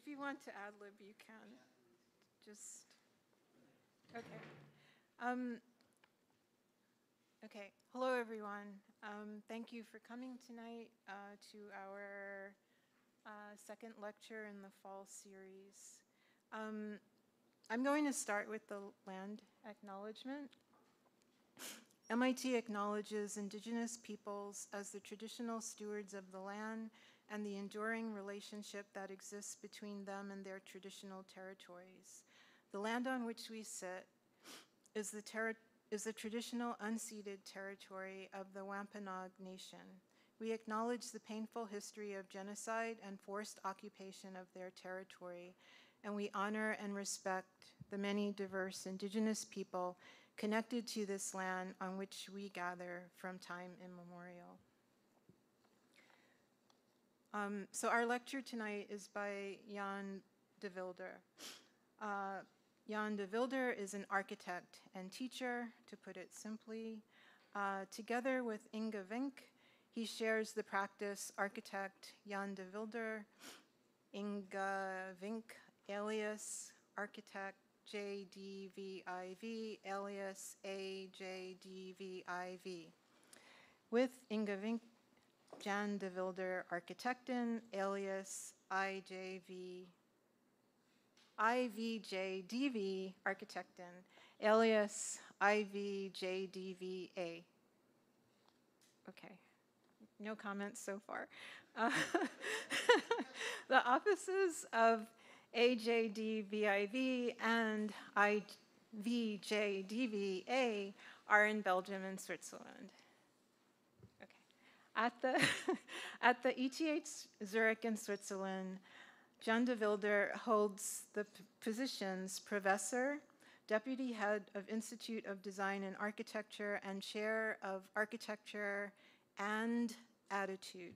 if you want to ad-lib, you can. Just, okay. Okay, hello everyone. Thank you for coming tonight to our second lecture in the fall series. I'm going to start with the land acknowledgement. MIT acknowledges indigenous peoples as the traditional stewards of the land and the enduring relationship that exists between them and their traditional territories. The land on which we sit is the traditional unceded territory of the Wampanoag Nation. We acknowledge the painful history of genocide and forced occupation of their territory, and we honor and respect the many diverse indigenous people connected to this land on which we gather from time immemorial. So our lecture tonight is by Jan de Vylder. Jan de Vylder is an architect and teacher, to put it simply. Together with Inge Vinck, he shares the practice architect Jan de Vylder, Inge Vinck, alias architect JDVIV, alias AJDVIV. With Inge Vinck, Jan de Vylder, architecten, alias IVJDV, architecten, alias IVJDV A. Okay, no comments so far. The offices of AJDVIV and IVJDV A are in Belgium and Switzerland. Okay. At the ETH Zurich in Switzerland, Jan de Vylder holds the positions Professor, Deputy Head of Institute of Design and Architecture, and Chair of Architecture and Attitude.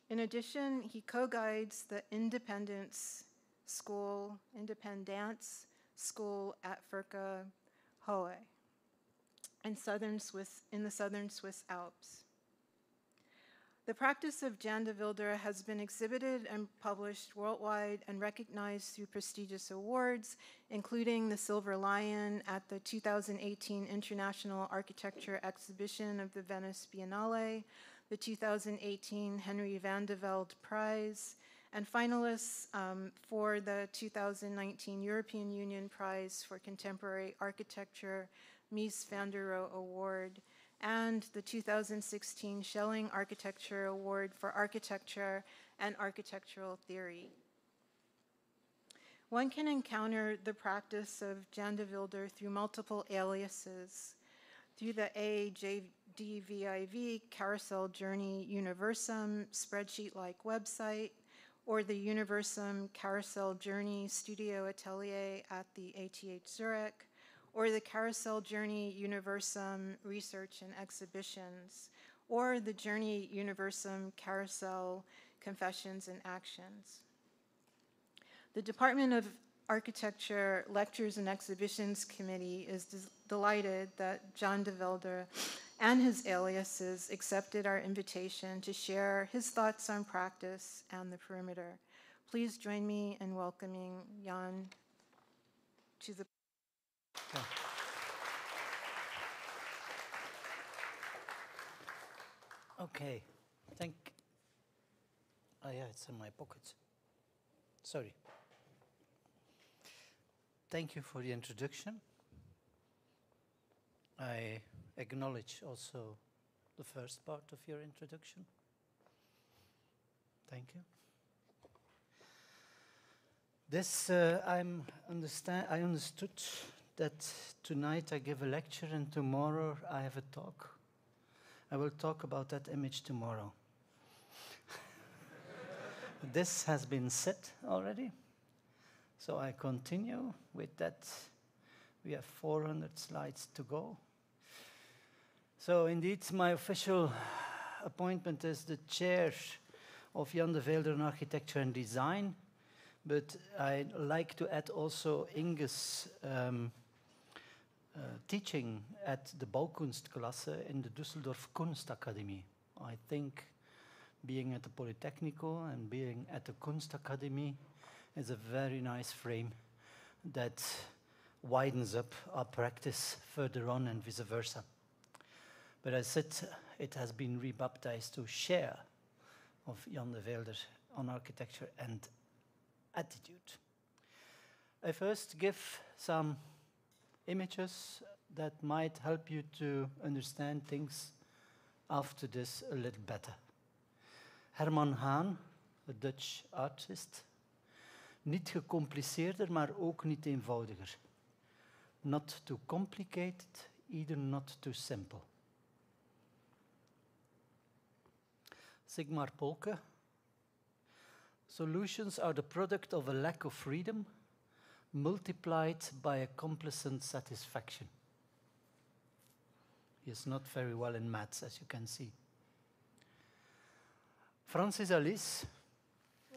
In addition, he co-guides the Independence School at Furka Hohe in the southern Swiss Alps. The practice of Jan de Vylder has been exhibited and published worldwide and recognized through prestigious awards, including the Silver Lion at the 2018 International Architecture Exhibition of the Venice Biennale, the 2018 Henry van de Velde Prize, and finalists for the 2019 European Union Prize for Contemporary Architecture, Mies van der Rohe Award, and the 2016 Schelling Architecture Award for Architecture and Architectural Theory. One can encounter the practice of Jan de Vylder through multiple aliases, through the JDVIV Carousel Journey UNIVERSUM spreadsheet-like website, or the UNIVERSUM Carousel Journey Studio Atelier at the ATH Zurich, or the Carousel Journey UNIVERSUM Research and Exhibitions, or the Journey UNIVERSUM Carousel Confessions and Actions. The Department of Architecture Lectures and Exhibitions Committee is delighted that Jan de Vylder and his aliases accepted our invitation to share his thoughts on practice and the perimeter. Please join me in welcoming Jan to the Okay, oh yeah, it's in my pocket. Sorry. Thank you for the introduction. I acknowledge also the first part of your introduction. Thank you. This, I understood that tonight I give a lecture and tomorrow I have a talk. I will talk about that image tomorrow. This has been said already. So I continue with that. We have 400 slides to go. So indeed, my official appointment is the chair of Jan de Vylder in Architecture and Design. But I'd like to add also Inge's teaching at the Baukunstklasse in the Düsseldorf Kunstakademie. I think being at the Polytechnical and being at the Kunstakademie is a very nice frame that widens up our practice further on and vice versa. But as said, it has been rebaptized to Share of Jan de Vylder on Architecture and Attitude. I first give some images that might help you to understand things after this a little better. Herman Haan, a Dutch artist. Niet gecompliceerder, maar ook niet eenvoudiger. Not too complicated, either not too simple. Sigmar Polke. Solutions are the product of a lack of freedom multiplied by a complacent satisfaction. He is not very well in maths, as you can see. Francis Alice,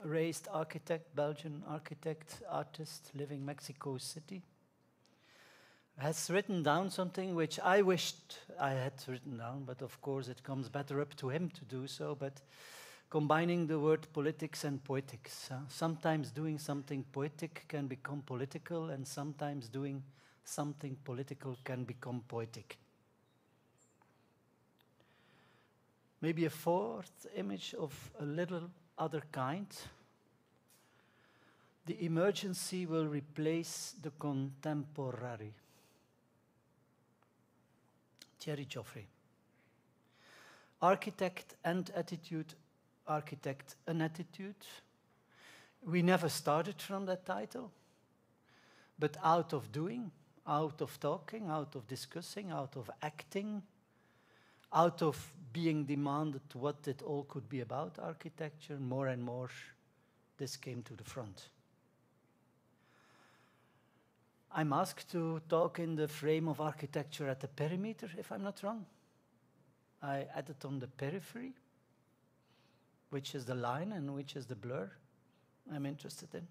raised architect, Belgian architect, artist, living Mexico City, has written down something which I wished I had written down, but of course it comes better up to him to do so, but combining the word politics and poetics. Sometimes doing something poetic can become political, and sometimes doing something political can become poetic. Maybe a fourth image of a little other kind. The emergency will replace the contemporary. Thierry Joffre. Architect and attitude, architect and attitude. We never started from that title, but out of doing, out of talking, out of discussing, out of acting, out of being demanded what it all could be about architecture, more and more this came to the front. I'm asked to talk in the frame of architecture at the perimeter, if I'm not wrong. I added on the periphery, which is the line and which is the blur I'm interested in.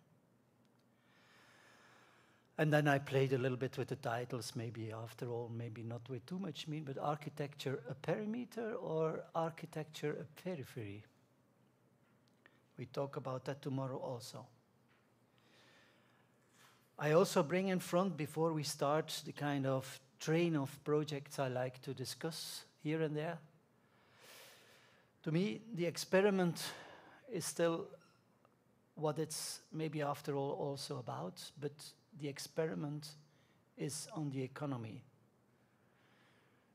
And then I played a little bit with the titles, maybe after all, maybe not with too much mean, but architecture a perimeter or architecture a periphery. We talk about that tomorrow also. I also bring in front, before we start, the kind of train of projects I like to discuss here and there. To me, the experiment is still what it's maybe after all also about, but the experiment is on the economy.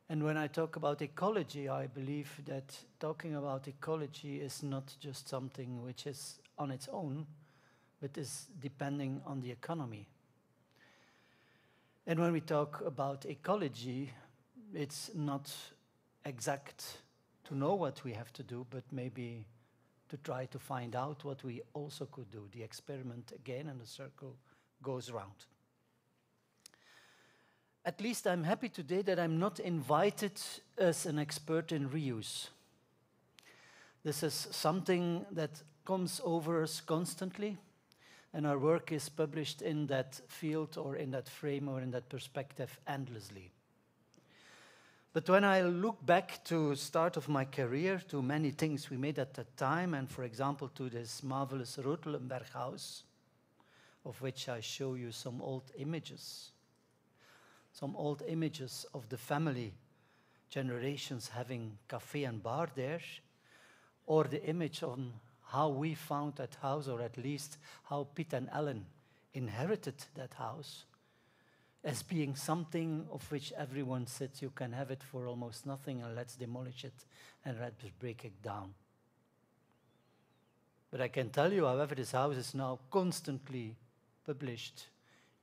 And when I talk about ecology, I believe that talking about ecology is not just something which is on its own, but is depending on the economy. And when we talk about ecology, it's not exact to know what we have to do, but maybe to try to find out what we also could do. The experiment again, and the circle goes round. At least I'm happy today that I'm not invited as an expert in reuse. This is something that comes over us constantly, and our work is published in that field or in that frame or in that perspective endlessly. But when I look back to start of my career, to many things we made at that time, and for example to this marvelous ROT-ELLEN-BERG house, of which I show you some old images of the family generations having cafe and bar there, or the image on how we found that house, or at least how Piet and Ellen inherited that house, as being something of which everyone said you can have it for almost nothing and let's demolish it and let's break it down. But I can tell you, however, this house is now constantly published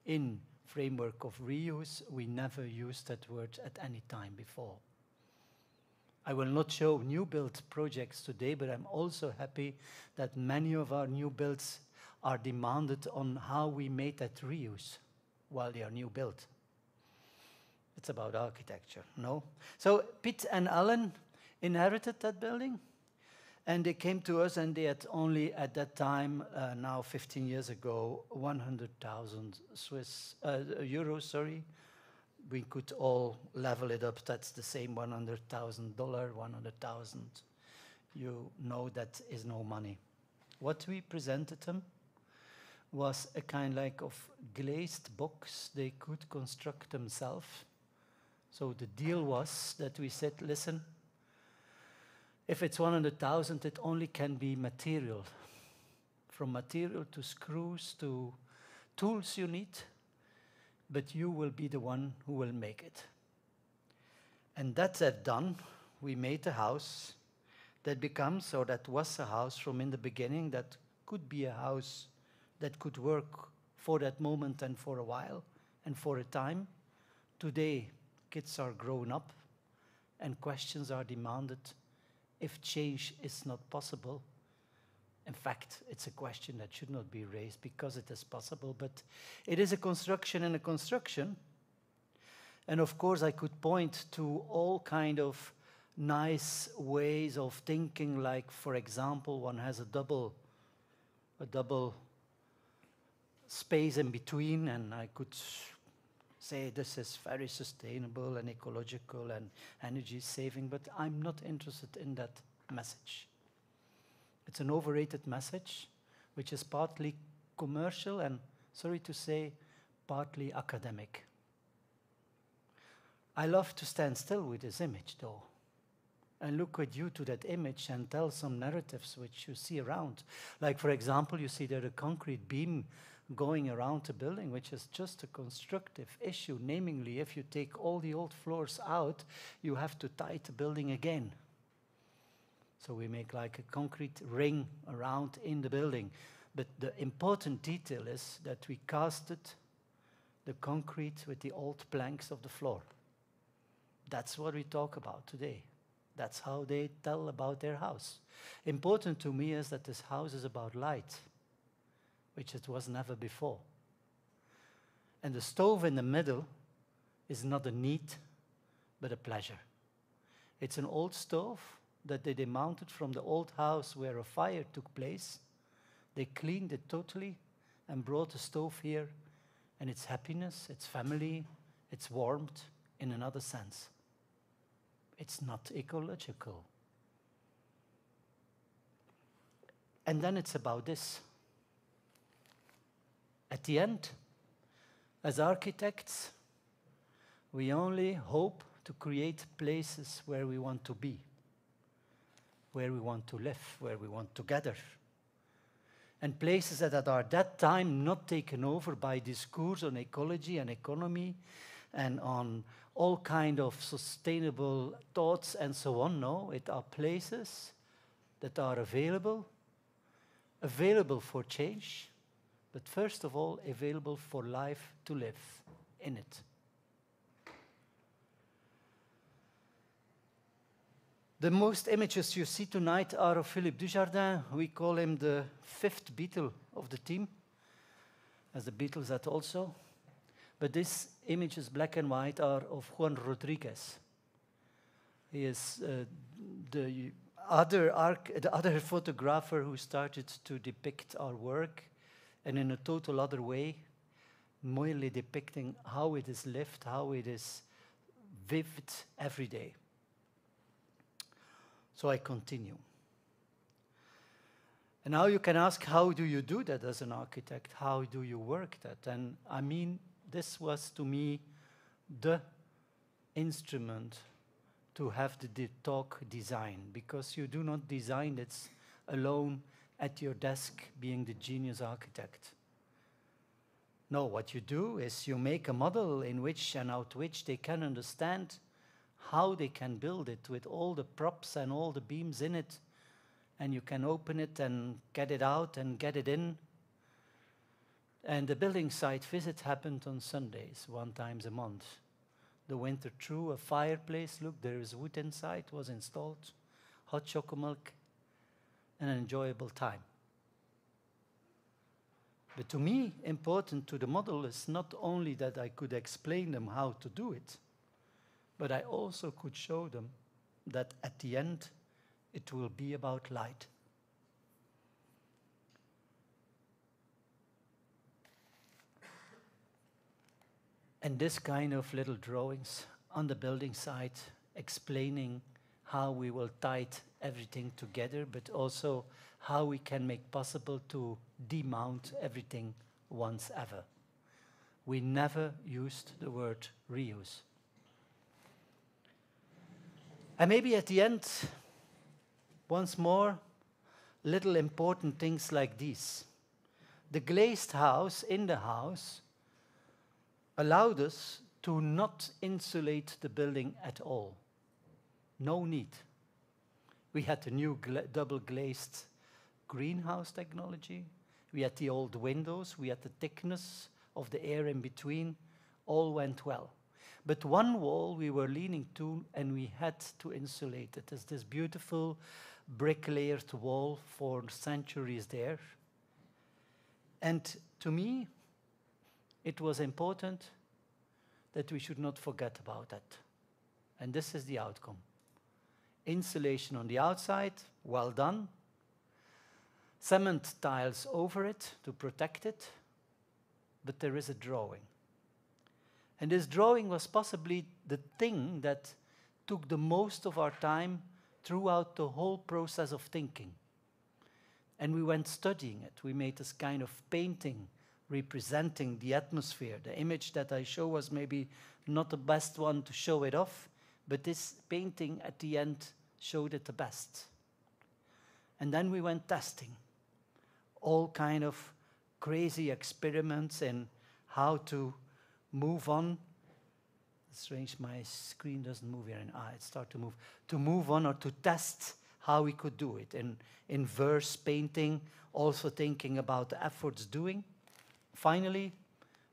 in framework of reuse. We never used that word at any time before. I will not show new build projects today, but I'm also happy that many of our new builds are demanded on how we made that reuse while they are new built. It's about architecture, no? So Piet and Ellen inherited that building, and they came to us, and they had only at that time, now 15 years ago, 100,000 euros, sorry. We could all level it up. That's the same $100,000, 100,000. You know that is no money. What we presented them was a kind like of glazed box they could construct themselves. So the deal was that we said, listen, if it's 100,000, it only can be material. From material to screws to tools you need, but you will be the one who will make it. And that's that done. We made a house that becomes, or that was a house from in the beginning, that could be a house that could work for that moment and for a while and for a time. Today, kids are grown up and questions are demanded if change is not possible. In fact, it's a question that should not be raised because it is possible, but it is a construction and a construction. And of course, I could point to all kind of nice ways of thinking, like, for example, one has a double space in between, and I could say this is very sustainable and ecological and energy saving, but I'm not interested in that message. It's an overrated message, which is partly commercial and, sorry to say, partly academic. I love to stand still with this image, though, and look at you to that image and tell some narratives which you see around. Like, for example, you see there a concrete beam going around a building, which is just a constructive issue. Namely, if you take all the old floors out, you have to tie the building again. So we make like a concrete ring around in the building. But the important detail is that we casted the concrete with the old planks of the floor. That's what we talk about today. That's how they tell about their house. Important to me is that this house is about light, which it was never before. And the stove in the middle is not a need, but a pleasure. It's an old stove that they demounted from the old house where a fire took place. They cleaned it totally and brought the stove here, and it's happiness, it's family, it's warmth in another sense. It's not ecological. And then it's about this. At the end, as architects, we only hope to create places where we want to be, where we want to live, where we want to gather. And places that are at that time not taken over by discourse on ecology and economy and on all kind of sustainable thoughts and so on. No, it are places that are available for change, but first of all, available for life to live in it. The most images you see tonight are of Philippe Dujardin. We call him the fifth Beatle of the team, as the Beatles had also. But these images, black and white, are of Juan Rodriguez. He is the other photographer who started to depict our work, and in a total other way, merely depicting how it is lived, how it is vivid every day. So I continue. And now you can ask, how do you do that as an architect? How do you work that? And I mean, this was to me the instrument to have the talk design, because you do not design it alone at your desk being the genius architect. No, what you do is you make a model in which and out which they can understand how they can build it with all the props and all the beams in it, and you can open it and get it out and get it in. And the building site visit happened on Sundays, 1 time a month. The winter through, a fireplace, look, there is wood inside, was installed, hot chocolate milk, and an enjoyable time. But to me, important to the model is not only that I could explain them how to do it, but I also could show them that at the end, it will be about light. And this kind of little drawings on the building site explaining how we will tie it everything together, but also how we can make possible to demount everything once ever. We never used the word reuse. And maybe at the end, once more, little important things like these. The glazed house in the house allowed us to not insulate the building at all. No need. We had the new double glazed greenhouse technology. We had the old windows. We had the thickness of the air in between. All went well. But one wall we were leaning to, and we had to insulate it. It's this beautiful brick-layered wall for centuries there. And to me, it was important that we should not forget about that. And this is the outcome. Insulation on the outside, well done. Cement tiles over it to protect it. But there is a drawing. And this drawing was possibly the thing that took the most of our time throughout the whole process of thinking. And we went studying it. We made this kind of painting representing the atmosphere. The image that I show was maybe not the best one to show it off, but this painting at the end showed it the best. And then we went testing all kind of crazy experiments in how to move on. It's strange, my screen doesn't move here, and it starts to move. To move on or to test how we could do it. In verse painting, also thinking about the efforts doing. Finally,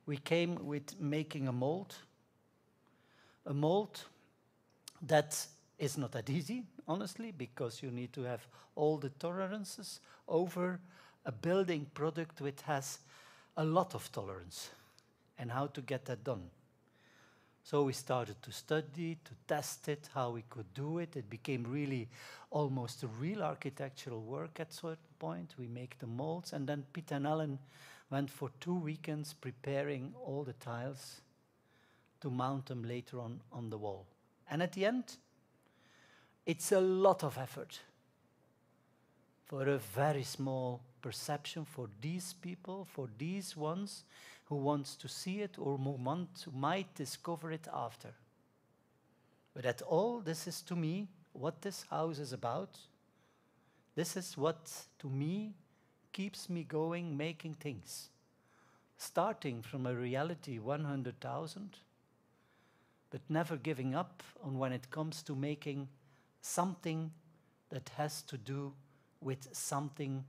we came with making a mold. A mold that is not that easy, honestly, because you need to have all the tolerances over a building product which has a lot of tolerance, and how to get that done. So we started to study, to test it, how we could do it. It became really almost a real architectural work at a certain point. We make the molds, and then Piet and Ellen went for 2 weekends preparing all the tiles to mount them later on the wall. And at the end, it's a lot of effort for a very small perception for these people, for these ones who wants to see it or who might discover it after. But at all, this is to me what this house is about. This is what, to me, keeps me going, making things. Starting from a reality 100,000, but never giving up on when it comes to making something that has to do with something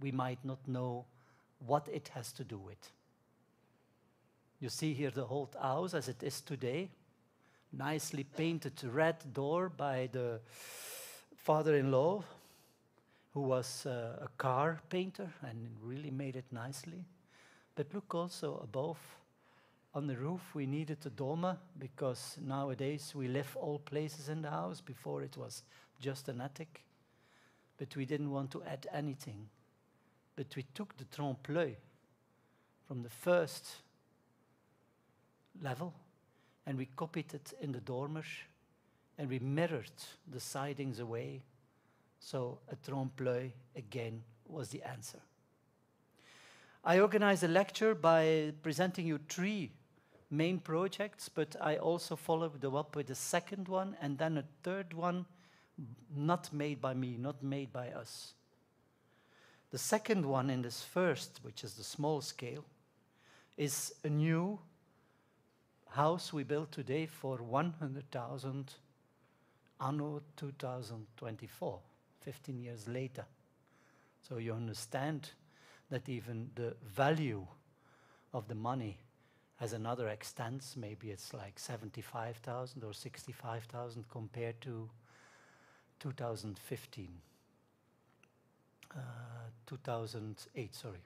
we might not know what it has to do with. You see here the whole house as it is today, nicely painted red door by the father-in-law, who was a car painter and really made it nicely. But look also above, on the roof we needed a dormer, because nowadays we live all places in the house. Before it was just an attic. But we didn't want to add anything. But we took the trompe-l'œil from the first level, and we copied it in the dormer, and we mirrored the sidings away. So a trompe-l'œil again was the answer. I organized a lecture by presenting you 3 main projects, but I also followed them up with a second one, and then a third one, not made by me, not made by us. The second one in this first, which is the small scale, is a new house we built today for 100,000 anno 2024, 15 years later. So you understand that even the value of the money has another extent. Maybe it's like 75,000 or 65,000 compared to 2008, sorry.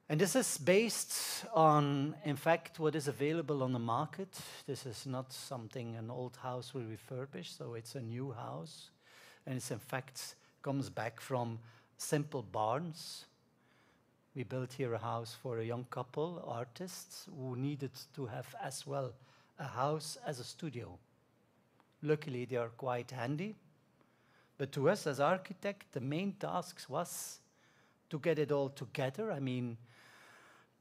And this is based on, in fact, what is available on the market. This is not something an old house will refurbish, so it's a new house. And it's in fact comes back from simple barns. We built here a house for a young couple, artists, who needed to have as well a house as a studio. Luckily, they are quite handy. But to us as architect, the main task was to get it all together. I mean,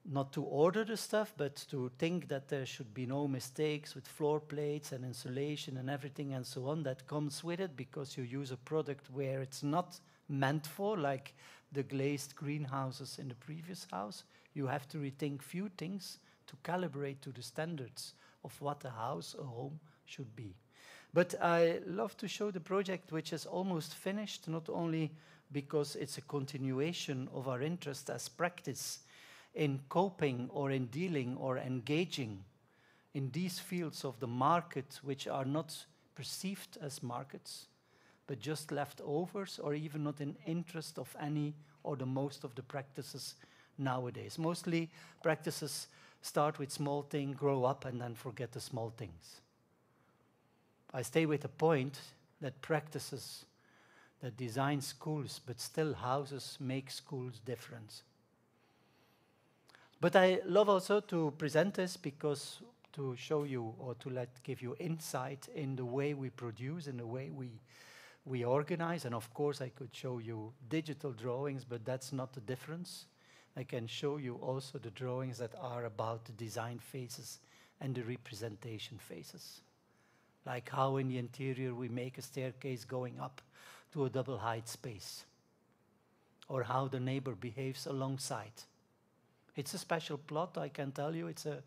not to order the stuff, but to think that there should be no mistakes with floor plates and insulation and everything and so on that comes with it, because you use a product where it's not meant for, like the glazed greenhouses in the previous house. You have to rethink few things to calibrate to the standards of what a house, a home should be. But I love to show the project, which is almost finished, not only because it's a continuation of our interest as practice in coping or in dealing or engaging in these fields of the market, which are not perceived as markets, but just leftovers, or even not in interest of any or the most of the practices nowadays. Mostly practices start with small things, grow up, and then forget the small things. I stay with the point that practices that design schools, but still houses, make schools different. But I love also to present this because to show you or to give you insight in the way we produce, in the way we organize. And of course I could show you digital drawings, but that's not the difference. I can show you also the drawings that are about the design phases and the representation phases. Like how in the interior we make a staircase going up to a double height space, or how the neighbor behaves alongside. It's a special plot, I can tell you. It's a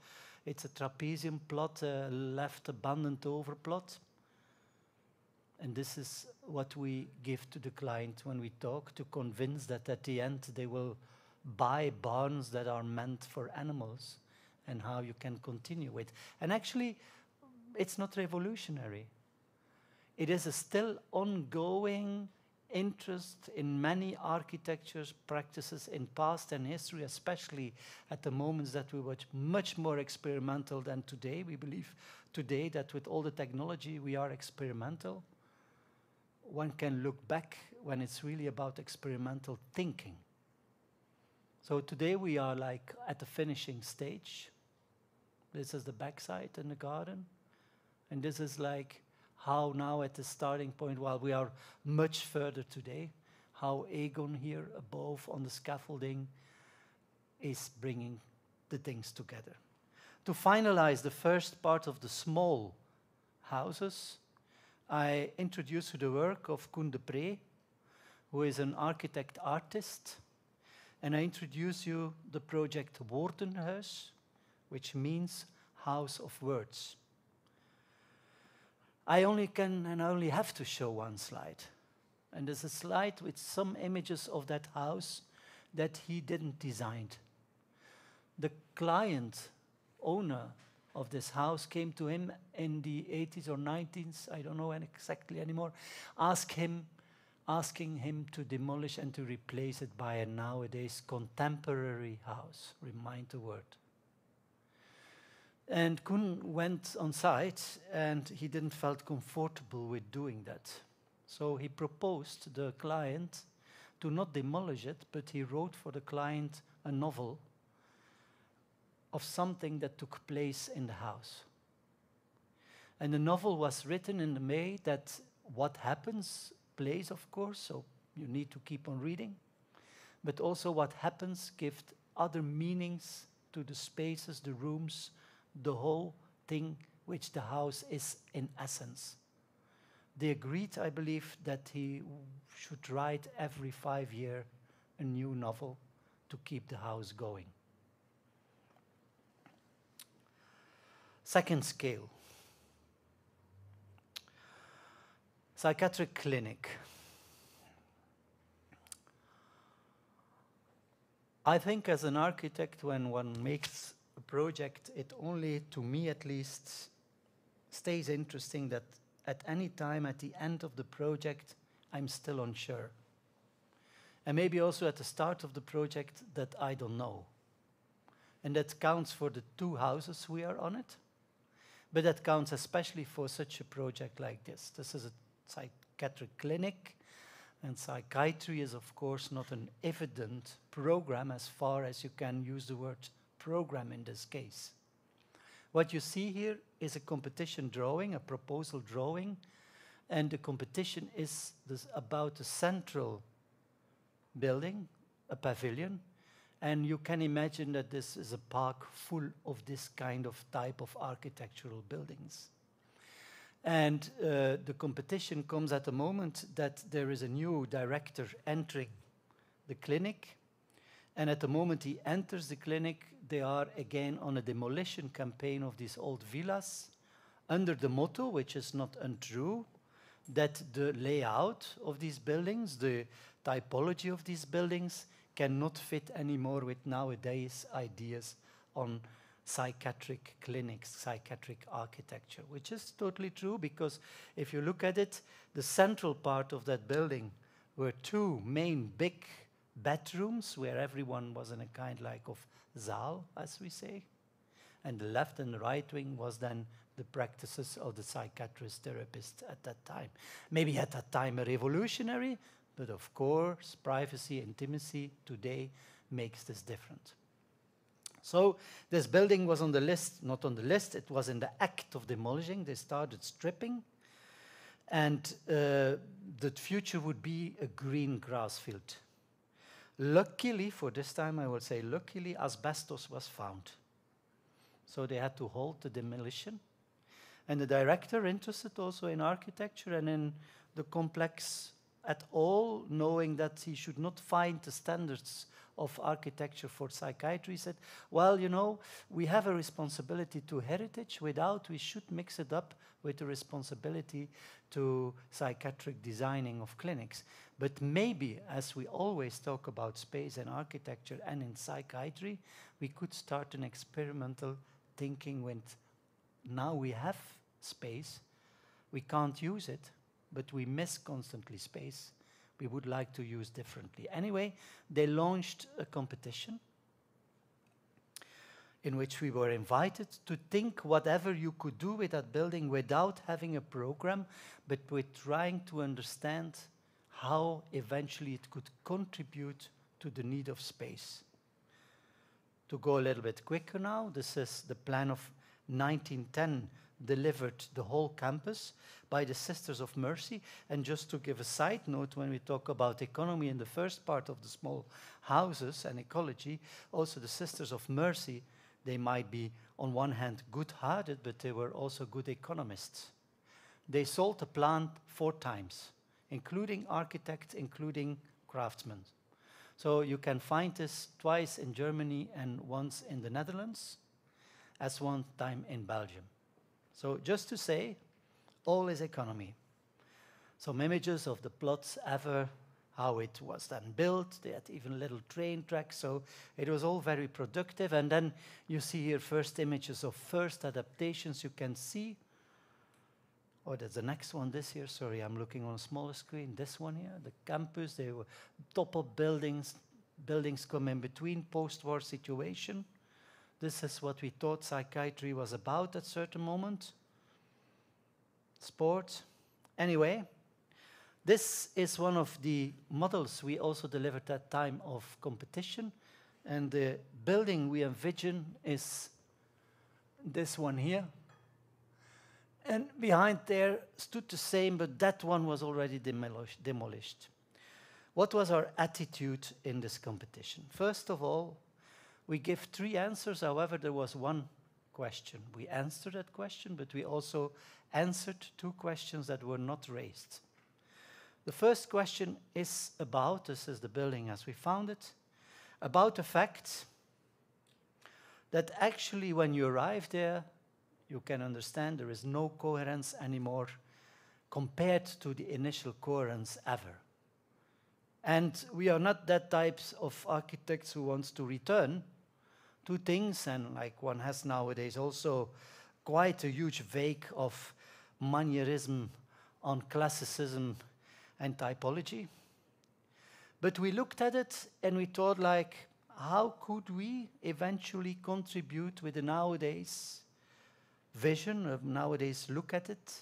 trapezium plot, left abandoned over plot. And this is what we give to the client when we talk, to convince that at the end they will buy barns that are meant for animals, and how you can continue with. And actually, it's not revolutionary. It is a still ongoing interest in many architectures practices in past and history, especially at the moments that we were much more experimental than today. We believe today that with all the technology we are experimental. One can look back when it's really about experimental thinking. So today we are like at the finishing stage. This is the backside in the garden. And this is like how now at the starting point, while we are much further today, how Egon here above on the scaffolding is bringing the things together. To finalize the first part of the small houses, I introduce you the work of Koen de Pre, who is an architect artist, and I introduce you the project Woordenhuis, which means house of words. I only have to show one slide. And there's a slide with some images of that house that he didn't design. The client, owner of this house, came to him in the 80s or 90s, I don't know exactly anymore, asking him to demolish and to replace it by a nowadays contemporary house. Remind the word. And Koen went on site, and he didn't feel comfortable with doing that. So he proposed the client to not demolish it, but he wrote for the client a novel of something that took place in the house. And the novel was written in the way that what happens plays, of course, so you need to keep on reading, but also what happens gives other meanings to the spaces, the rooms, the whole thing which the house is in essence. They agreed, I believe, that he should write every 5 years a new novel to keep the house going. Second scale. Psychiatric clinic. I think as an architect, when one makes a project, it only, to me at least, stays interesting that at any time at the end of the project, I'm still unsure. And maybe also at the start of the project that I don't know. And that counts for the 2 houses we are on it. But that counts especially for such a project like this. This is a psychiatric clinic, and psychiatry is of course not an evident program as far as you can use the word program in this case. What you see here is a competition drawing, a proposal drawing, And the competition is about a central building, a pavilion, and you can imagine that this is a park full of this kind of type of architectural buildings. And the competition comes at the moment that there is a new director entering the clinic, and at the moment he enters the clinic, they are again on a demolition campaign of these old villas, under the motto, which is not untrue, that the layout of these buildings, the typology of these buildings, cannot fit anymore with nowadays ideas on psychiatric clinics, psychiatric architecture, which is totally true, because if you look at it, the central part of that building were two main big bedrooms where everyone was in a kind like of zaal, as we say, and the left and the right wing was then the practices of the psychiatrist therapist at that time. Maybe at that time a revolutionary, but of course privacy, intimacy today makes this different. So this building was on the list, not on the list, it was in the act of demolishing. They started stripping, and the future would be a green grass field. Luckily, for this time I will say luckily, asbestos was found. So they had to halt the demolition. And the director, interested also in architecture and in the complex at all, knowing that he should not find the standards of architecture for psychiatry, said, well, you know, we have a responsibility to heritage, without we should mix it up with the responsibility to psychiatric designing of clinics. But maybe, as we always talk about space and architecture and in psychiatry, we could start an experimental thinking with, now we have space, we can't use it, but we miss constantly space. We would like to use differently. Anyway, they launched a competition in which we were invited to think whatever you could do with that building without having a program, but with trying to understand how eventually it could contribute to the need of space. To go a little bit quicker now, this is the plan of 1910, delivered the whole campus by the Sisters of Mercy. And just to give a side note, when we talk about economy in the first part of the small houses and ecology, also the Sisters of Mercy, they might be on one hand good-hearted, but they were also good economists. They sold the plan 4 times, including architects, including craftsmen. So you can find this twice in Germany and once in the Netherlands, as one time in Belgium. So just to say, all is economy. Some images of the plots ever, how it was then built. They had even little train tracks, so it was all very productive. And then you see here first images of first adaptations. You can see, oh, that's the next one this year. Sorry, I'm looking on a smaller screen. This one here, the campus, they were top-up buildings. Buildings come in between post-war situation. This is what we thought psychiatry was about at a certain moment. Sport. Anyway, this is one of the models we also delivered that time of competition. And the building we envision is this one here. And behind there stood the same, but that one was already demolished. What was our attitude in this competition? First of all, we give 3 answers. However, there was one question. We answered that question, but we also answered 2 questions that were not raised. The first question is about, this is the building as we found it, about the fact that actually when you arrive there, you can understand there is no coherence anymore compared to the initial coherence ever. And we are not that types of architects who wants to return to things, and like one has nowadays also quite a huge wave of manierism on classicism and typology. But we looked at it and we thought, like, how could we eventually contribute with the nowadays vision, of nowadays look at it,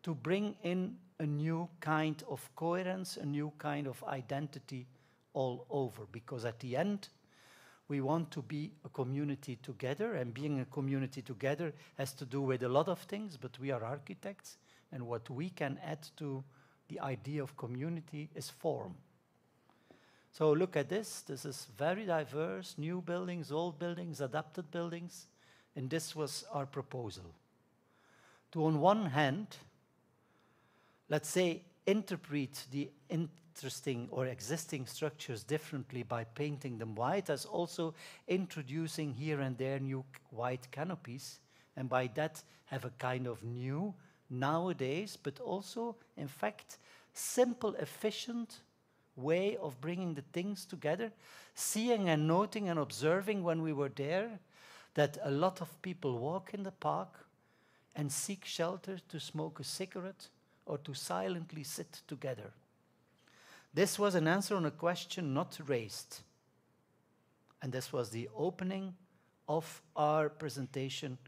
to bring in a new kind of coherence, a new kind of identity all over? Because at the end, we want to be a community together, and being a community together has to do with a lot of things, but we are architects, and what we can add to the idea of community is form. So look at this. This is very diverse, new buildings, old buildings, adapted buildings, and this was our proposal. To, on one hand, let's say, interpret the interesting or existing structures differently by painting them white, as also introducing here and there new white canopies, and by that have a kind of new, nowadays, but also, in fact, simple, efficient way of bringing the things together, seeing and noting and observing when we were there that a lot of people walk in the park and seek shelter to smoke a cigarette or to silently sit together. This was an answer on a question not raised. And this was the opening of our presentation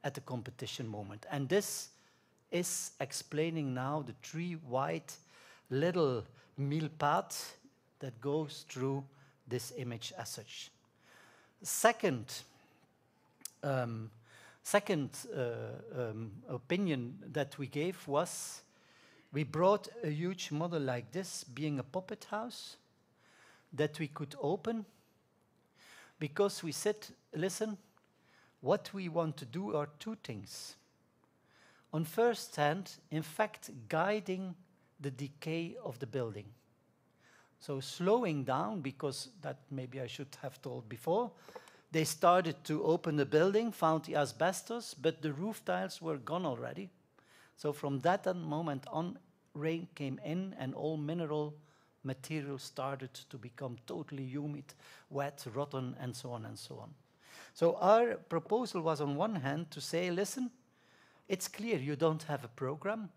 at the competition moment. And this is explaining now the 3 white little mille paths that goes through this image as such. Second opinion that we gave was we brought a huge model like this, being a puppet house, that we could open, because we said, listen, what we want to do are 2 things. On first hand, in fact, guiding the decay of the building. So slowing down, because that maybe I should have told before, they started to open the building, found the asbestos, but the roof tiles were gone already. So from that moment on, rain came in and all mineral material started to become totally humid, wet, rotten, and so on and so on. So our proposal was on one hand to say, listen, it's clear you don't have a program.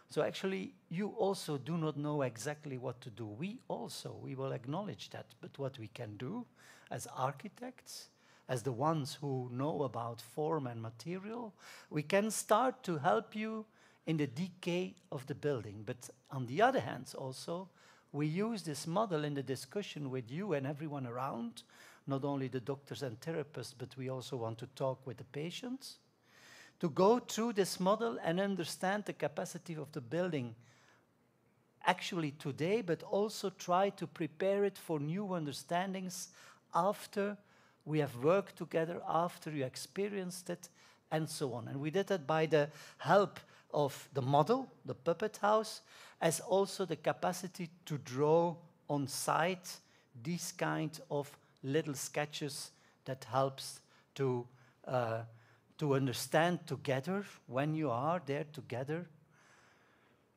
So actually, you also do not know exactly what to do. We will acknowledge that. But what we can do as architects, as the ones who know about form and material, we can start to help you in the decay of the building. But on the other hand, also, we use this model in the discussion with you and everyone around, not only the doctors and therapists, but we also want to talk with the patients, to go through this model and understand the capacity of the building actually today, but also try to prepare it for new understandings after we have worked together, after you experienced it, and so on. And we did that by the help of the model, the puppet house, as also the capacity to draw on site these kind of little sketches that helps to understand together when you are there together.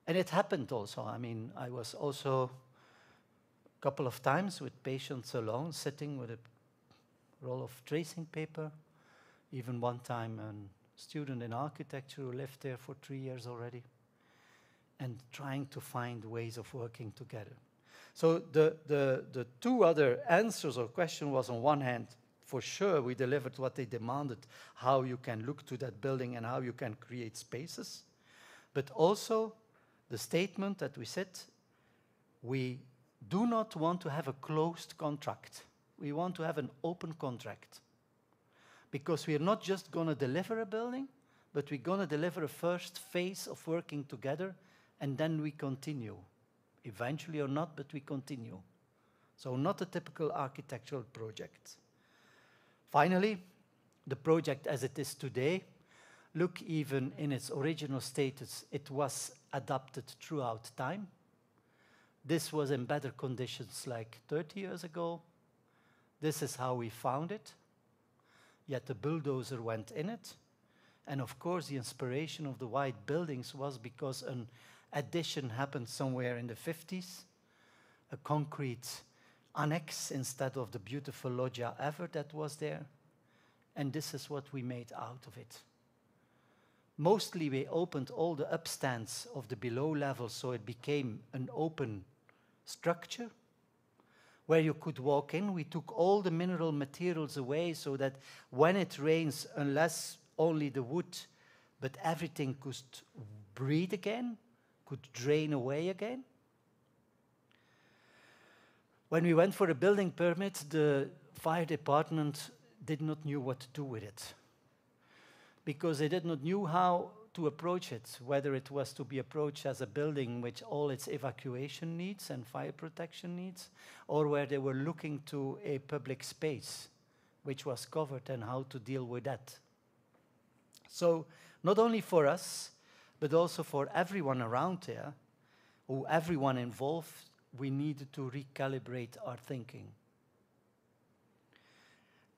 And it happened also. I mean, I was also a couple of times with patients alone, sitting with a roll of tracing paper. Even one time a student in architecture who lived there for 3 years already, and trying to find ways of working together. So the 2 other answers or question was, on one hand, for sure we delivered what they demanded, how you can look to that building and how you can create spaces. But also the statement that we said, we do not want to have a closed contract. We want to have an open contract. Because we are not just going to deliver a building, but we're going to deliver a first phase of working together, and then we continue. Eventually or not, but we continue. So not a typical architectural project. Finally, the project as it is today, look, even in its original status, it was adapted throughout time. This was in better conditions like 30 years ago. This is how we found it. Yet the bulldozer went in it. And of course, the inspiration of the white buildings was because an addition happened somewhere in the 50s, a concrete annex instead of the beautiful loggia ever that was there. And this is what we made out of it. Mostly we opened all the upstands of the below level, so it became an open structure where you could walk in. We took all the mineral materials away so that when it rains, unless only the wood, but everything could breathe again, could drain away again. When we went for a building permit, the fire department did not know what to do with it, because they did not know how to approach it, whether it was to be approached as a building with all its evacuation needs and fire protection needs, or where they were looking to a public space which was covered and how to deal with that. So not only for us, but also for everyone around there, or everyone involved, we needed to recalibrate our thinking.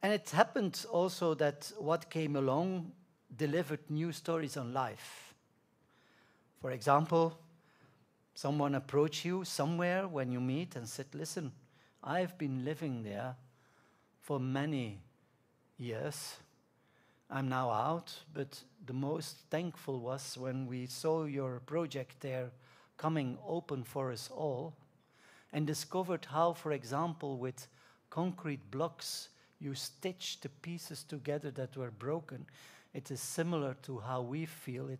And it happened also that what came along delivered new stories on life. For example, someone approached you somewhere when you meet and said, listen, I've been living there for many years. I'm now out, but the most thankful was when we saw your project there coming open for us all and discovered how, for example, with concrete blocks, you stitched the pieces together that were broken. It is similar to how we feel.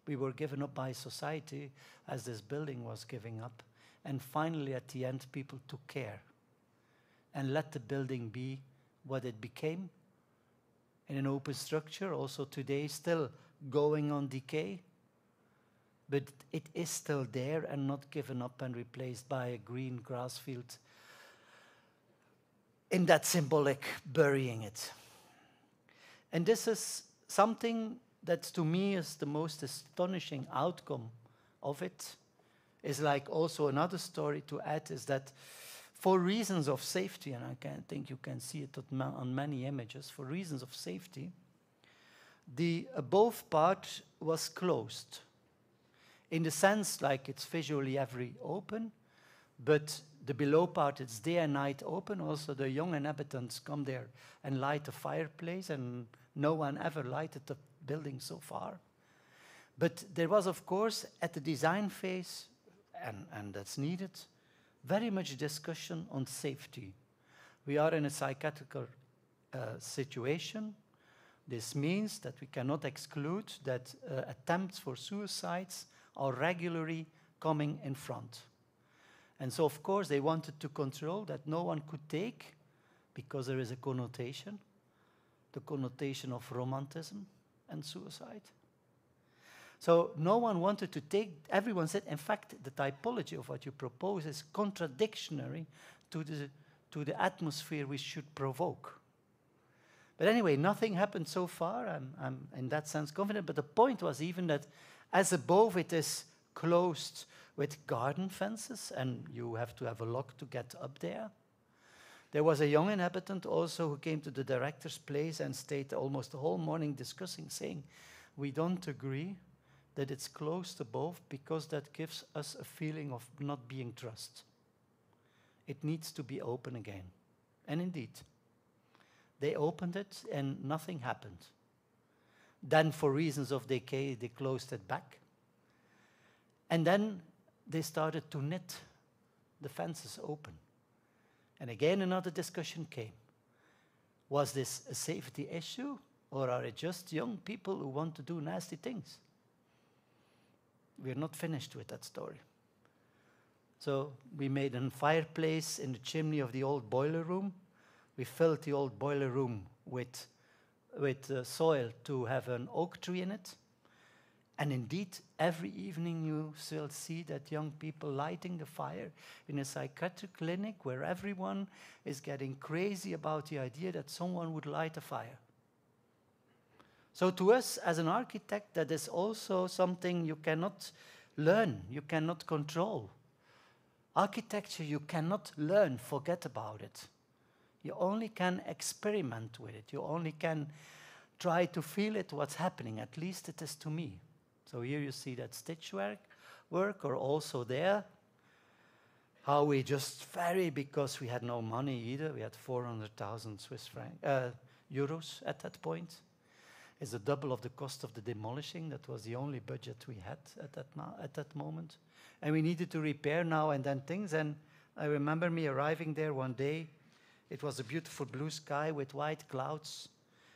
We were given up by society as this building was giving up. And finally, at the end, people took care and let the building be what it became in an open structure, also today still going on decay. But it is still there and not given up and replaced by a green grass field in that symbolic burying it. And this is something that to me is the most astonishing outcome of it. Is like also another story to add is that for reasons of safety, and I think you can see it on many images, for reasons of safety, the above part was closed. In the sense like it's visually every open, but the below part, it's day and night open. Also, the young inhabitants come there and light a fireplace, and no one ever lighted the building so far. But there was, of course, at the design phase, and that's needed, very much discussion on safety. We are in a psychiatric situation. This means that we cannot exclude that attempts for suicides are regularly coming in front. And so, of course, they wanted to control that no one could take, because there is a connotation, the connotation of romanticism and suicide. So no one wanted to take, everyone said, in fact, the typology of what you propose is contradictory to the atmosphere we should provoke. But anyway, nothing happened so far. I'm in that sense confident. But the point was even that as above it is closed with garden fences, and you have to have a lock to get up there. There was a young inhabitant also who came to the director's place and stayed almost the whole morning discussing, saying, we don't agree that it's closed above because that gives us a feeling of not being trust. It needs to be open again. And indeed, they opened it and nothing happened. Then for reasons of decay, they closed it back. And then they started to knit the fences open. And again, another discussion came. Was this a safety issue, or are it just young people who want to do nasty things? We're not finished with that story. So we made a fireplace in the chimney of the old boiler room. We filled the old boiler room with soil to have an oak tree in it. And indeed, every evening you still see that young people lighting the fire in a psychiatric clinic where everyone is getting crazy about the idea that someone would light a fire. So to us, as an architect, that is also something you cannot learn, you cannot control. Architecture, you cannot learn, forget about it. You only can experiment with it. You only can try to feel it, what's happening. At least it is to me. So here you see that stitch work, or also there, how we just vary because we had no money either. We had 400,000 euros at that point. It's the double of the cost of the demolishing. That was the only budget we had at that moment. And we needed to repair now and then things. And I remember me arriving there one day. It was a beautiful blue sky with white clouds.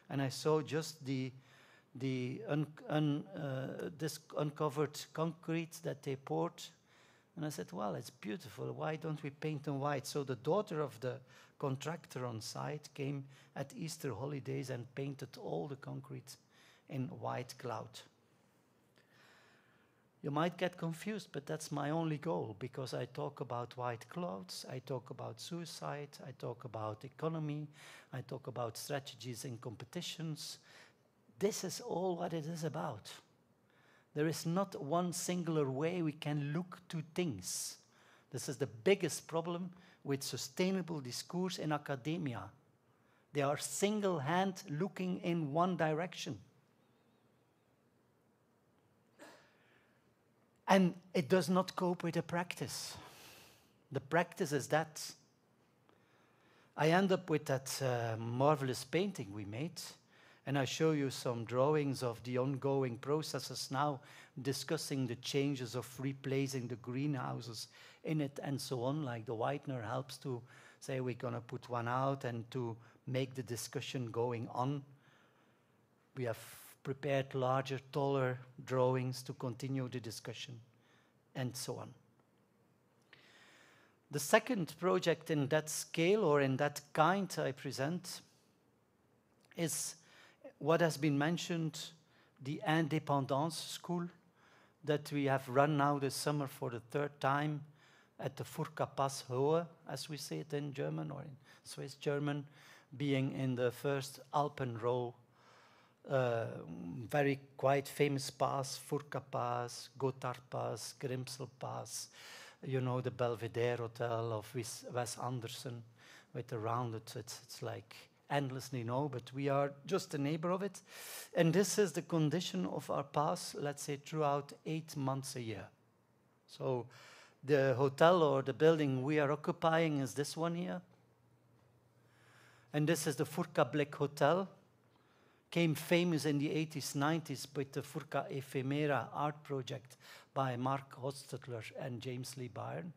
And I saw just this uncovered concrete that they poured. And I said, well, it's beautiful. Why don't we paint them white? So the daughter of the contractor on site came at Easter holidays and painted all the concrete in white cloud. You might get confused, but that's my only goal, because I talk about white clouds, I talk about suicide, I talk about economy, I talk about strategies in competitions. This is all what it is about. There is not one singular way we can look to things. This is the biggest problem with sustainable discourse in academia. They are single-hand looking in one direction. And it does not cope with the practice. The practice is that. I end up with that marvelous painting we made, and I show you some drawings of the ongoing processes now, discussing the changes of replacing the greenhouses in it and so on, like the whitener helps to say we're going to put one out and to make the discussion going on. We have prepared larger, taller drawings to continue the discussion, and so on. The second project in that scale or in that kind I present is what has been mentioned, the Indépendance School, that we have run now this summer for the third time at the Furka-Pass Hohe, as we say it in German or in Swiss German, being in the first Alpen row. Very quite famous pass, Furka Pass, Gotthard Pass, Grimsel Pass, you know, the Belvedere Hotel of Wes Anderson with the rounded, it's like endlessly no, but we are just a neighbor of it. And this is the condition of our pass, let's say, throughout 8 months a year. So the hotel or the building we are occupying is this one here. And this is the Furka Black Hotel. Came famous in the 80s, 90s with the Furka Ephemera art project by Mark Hostetler and James Lee Byrne.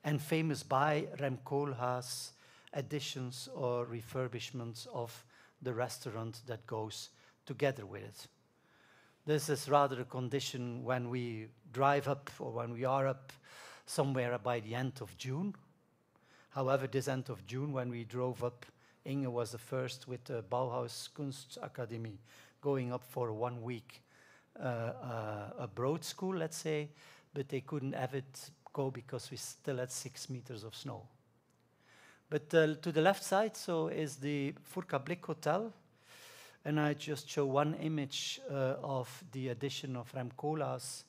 And famous by Rem Koolhaas additions or refurbishments of the restaurant that goes together with it. This is rather a condition when we drive up or when we are up somewhere by the end of June. However, this end of June when we drove up, Inge was the first with the Bauhaus Kunstakademie going up for 1 week, a broad school, let's say, but they couldn't have it go because we still had 6 meters of snow. But to the left side, so is the Furka Blick Hotel, and I just show one image of the addition of Rem Koolhaas,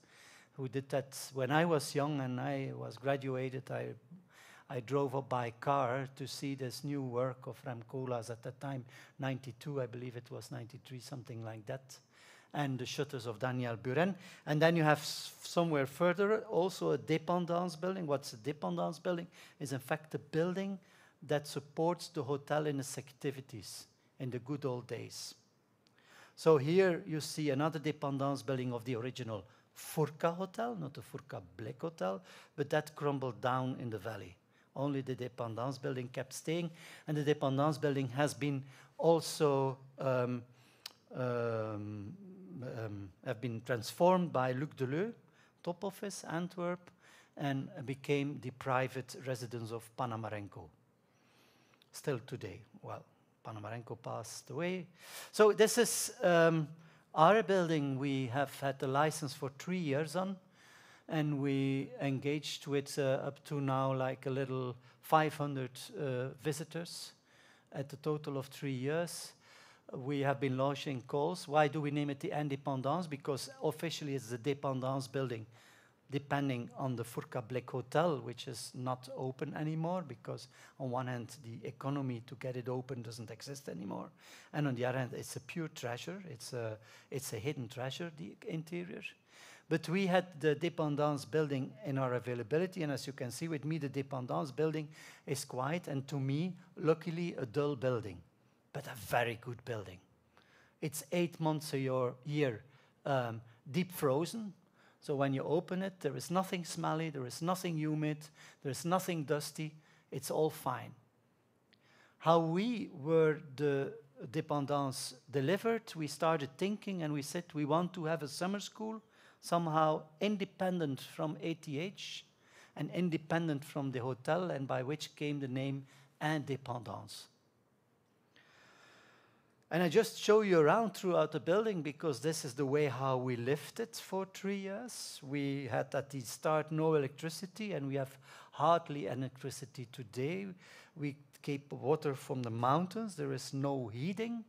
who did that when I was young and I was graduated. I drove up by car to see this new work of Rem Koolhaas at that time, 92, I believe it was 93, something like that, and the shutters of Daniel Buren. And then you have somewhere further also a dépendance building. What's a dépendance building? Is in fact a building that supports the hotel in its activities in the good old days. So here you see another dépendance building of the original Furka Hotel, not the Furka Black Hotel, but that crumbled down in the valley. Only the dépendance building kept staying, and the dépendance building has been also have been transformed by Luc Deleu, top office, Antwerp, and became the private residence of Panamarenko. Still today, well, Panamarenko passed away. So this is our building. We have had the license for 3 years on, and we engaged with up to now like a little 500 visitors at a total of 3 years. We have been launching calls. Why do we name it the Indépendance? Because officially it's the Dépendance building, depending on the Furka Black Hotel, which is not open anymore, because on one hand the economy to get it open doesn't exist anymore, and on the other hand it's a pure treasure. It's a hidden treasure, the interior. But we had the Dépendance building in our availability, and as you can see with me, the Dépendance building is quite, and to me, luckily, a dull building, but a very good building. It's 8 months a year deep frozen, so when you open it, there is nothing smelly, there is nothing humid, there is nothing dusty, it's all fine. How we were the Dépendance delivered, we started thinking and we said we want to have a summer school somehow independent from ATH and independent from the hotel, and by which came the name Indépendance. And I just show you around throughout the building because this is the way how we lived it for 3 years. We had at the start no electricity, and we have hardly electricity today. We keep water from the mountains. There is no heating.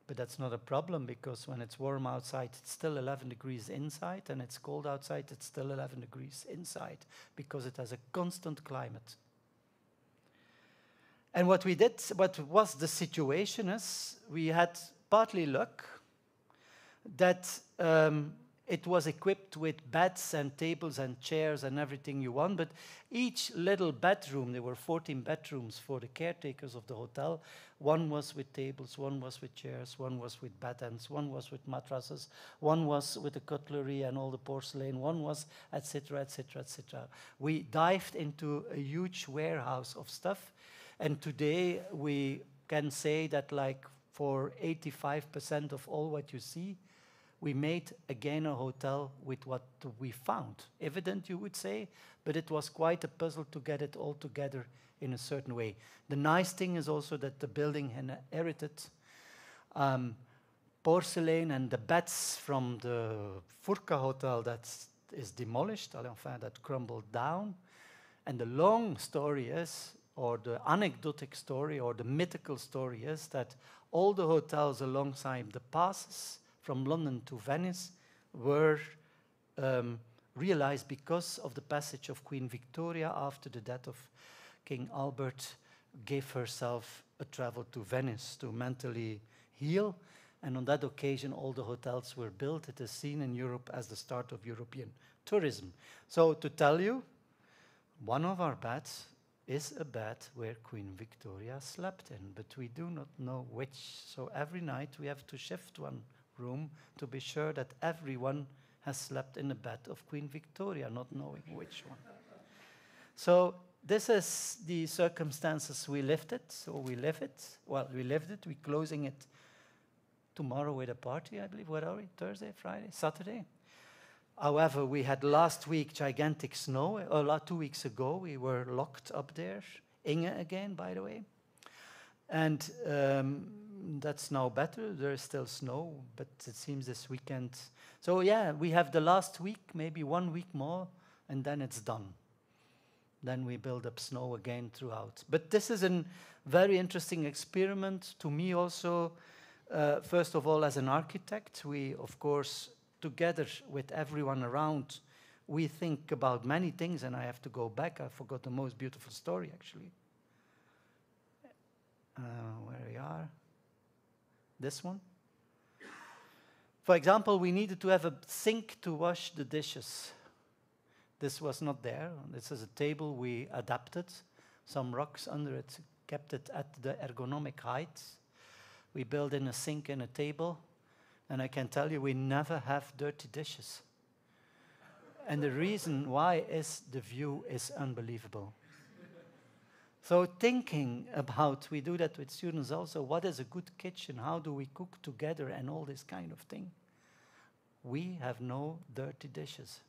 But that's not a problem because when it's warm outside, it's still 11 degrees inside, and it's cold outside, it's still 11 degrees inside because it has a constant climate. And what we did, what was the situation is, we had partly luck that it was equipped with beds and tables and chairs and everything you want, but each little bedroom, there were 14 bedrooms for the caretakers of the hotel. One was with tables, one was with chairs, one was with bed ends, one was with mattresses, one was with the cutlery and all the porcelain, one was etc., etc., etc. We dived into a huge warehouse of stuff, and today we can say that like for 85% of all what you see, we made again a hotel with what we found. Evident, you would say, but it was quite a puzzle to get it all together in a certain way. The nice thing is also that the building inherited porcelain and the beds from the Furka hotel that is demolished, enfin, that crumbled down. And the long story is, or the anecdotic story, or the mythical story is that all the hotels alongside the passes from London to Venice were realized because of the passage of Queen Victoria after the death of King Albert, gave herself a travel to Venice to mentally heal. And on that occasion, all the hotels were built. It is seen in Europe as the start of European tourism. So to tell you, one of our beds is a bed where Queen Victoria slept in, but we do not know which. So every night we have to shift one room to be sure that everyone has slept in the bed of Queen Victoria, not knowing which one. So this is the circumstances we lived it. So we live it. Well, we lived it. We're closing it tomorrow with a party, I believe. What are we? Thursday, Friday, Saturday? However, we had last week gigantic snow. 2 weeks ago, we were locked up there. Inge again, by the way. And that's now better. There is still snow, but it seems this weekend. So yeah, we have the last week, maybe 1 week more, and then it's done. Then we build up snow again throughout. But this is a very interesting experiment to me also. First of all, as an architect, we, of course, together with everyone around, we think about many things, and I have to go back. I forgot the most beautiful story, actually. Where we are. This one. For example, we needed to have a sink to wash the dishes. This was not there. This is a table we adapted. Some rocks under it, kept it at the ergonomic height. We built in a sink and a table. And I can tell you, we never have dirty dishes. And the reason why is the view is unbelievable. So thinking about, we do that with students also, what is a good kitchen? How do we cook together and all this kind of thing? We have no dirty dishes.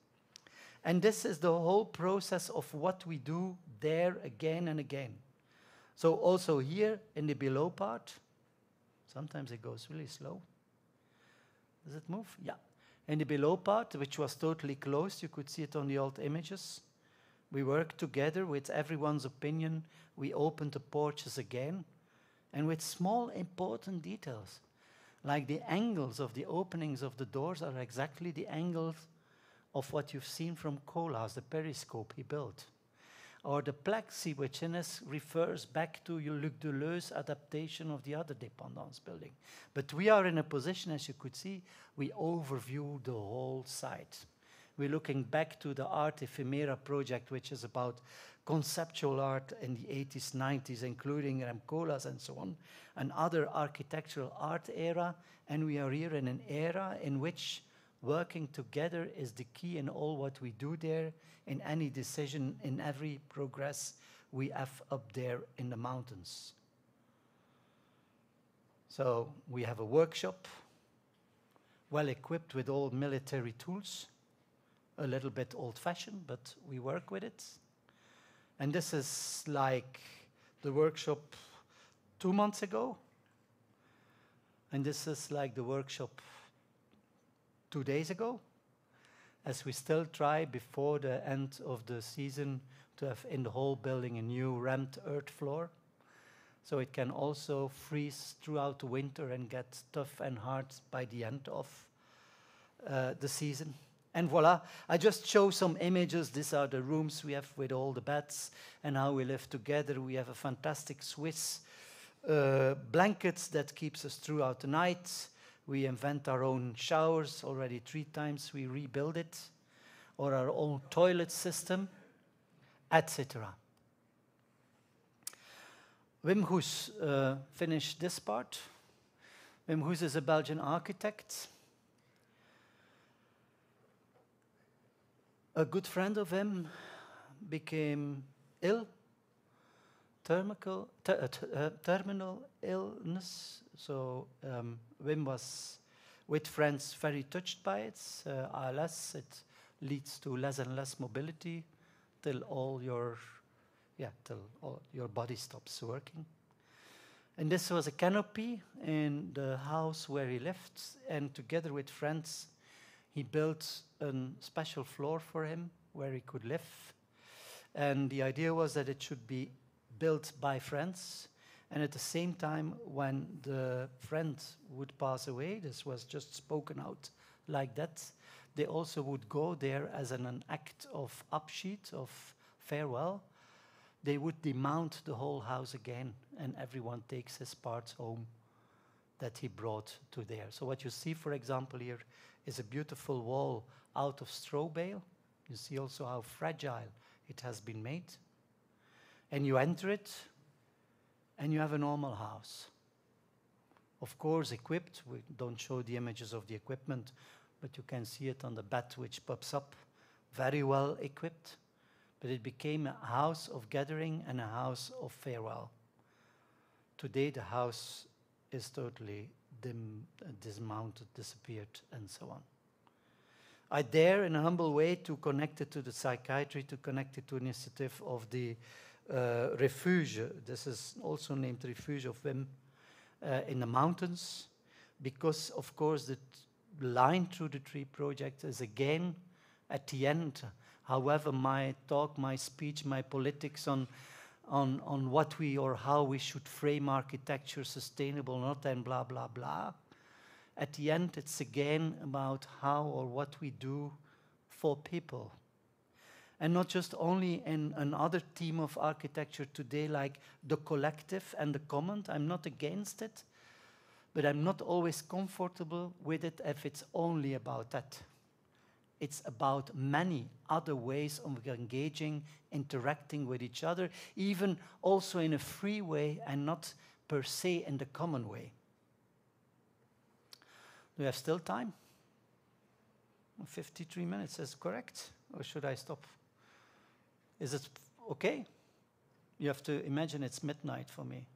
And this is the whole process of what we do there again and again. So also here in the below part, sometimes it goes really slow. Does it move? Yeah. In the below part, which was totally closed, you could see it on the old images. We worked together with everyone's opinion. We opened the porches again, and with small important details, like the angles of the openings of the doors are exactly the angles of what you've seen from Colas, the periscope he built. Or the plexi, which in this refers back to Luc Deleu's adaptation of the other dépendance building. But we are in a position, as you could see, we overview the whole site. We're looking back to the Art Ephemera project, which is about conceptual art in the 80s, 90s, including Remcolas and so on, and other architectural art era. And we are here in an era in which working together is the key in all what we do there, in any decision, in every progress we have up there in the mountains. So we have a workshop, well equipped with all military tools, a little bit old-fashioned, but we work with it. And this is like the workshop 2 months ago. And this is like the workshop 2 days ago, as we still try before the end of the season to have in the whole building a new ramped earth floor. So it can also freeze throughout the winter and get tough and hard by the end of the season. And voila, I just show some images. These are the rooms we have with all the beds and how we live together. We have a fantastic Swiss blankets that keeps us throughout the night. We invent our own showers. Already 3 times we rebuild it, or our own toilet system, etc. Wim Goes finished this part. Wim Goes is a Belgian architect. A good friend of him became ill, terminal illness. So Wim was, with friends, very touched by it. ALS, it leads to less and less mobility till all your body stops working. And this was a canopy in the house where he lived, and together with friends, he built a special floor for him where he could live. And the idea was that it should be built by friends. And at the same time, when the friend would pass away, this was just spoken out like that, they also would go there as an act of upsheet, of farewell. They would demount the whole house again, and everyone takes his parts home that he brought to there. So what you see, for example, here is a beautiful wall out of straw bale. You see also how fragile it has been made. And you enter it, and you have a normal house. Of course, equipped. We don't show the images of the equipment, but you can see it on the bed which pops up. Very well equipped. But it became a house of gathering and a house of farewell. Today, the house is totally dismounted, disappeared, and so on. I dare, in a humble way, to connect it to the psychiatry, to connect it to an initiative of the refuge. This is also named Refuge of Wim in the mountains, because, of course, the line through the tree project is again at the end. However, my talk, my speech, my politics on what we or how we should frame architecture, sustainable, not, and blah, blah, blah. At the end, it's again about how or what we do for people. And not just only in another theme of architecture today, like the collective and the common. I'm not against it, but I'm not always comfortable with it if it's only about that. It's about many other ways of engaging, interacting with each other, even also in a free way and not per se in the common way. Do we have still time? 53 minutes, is correct? Or should I stop? Is it okay? You have to imagine it's midnight for me.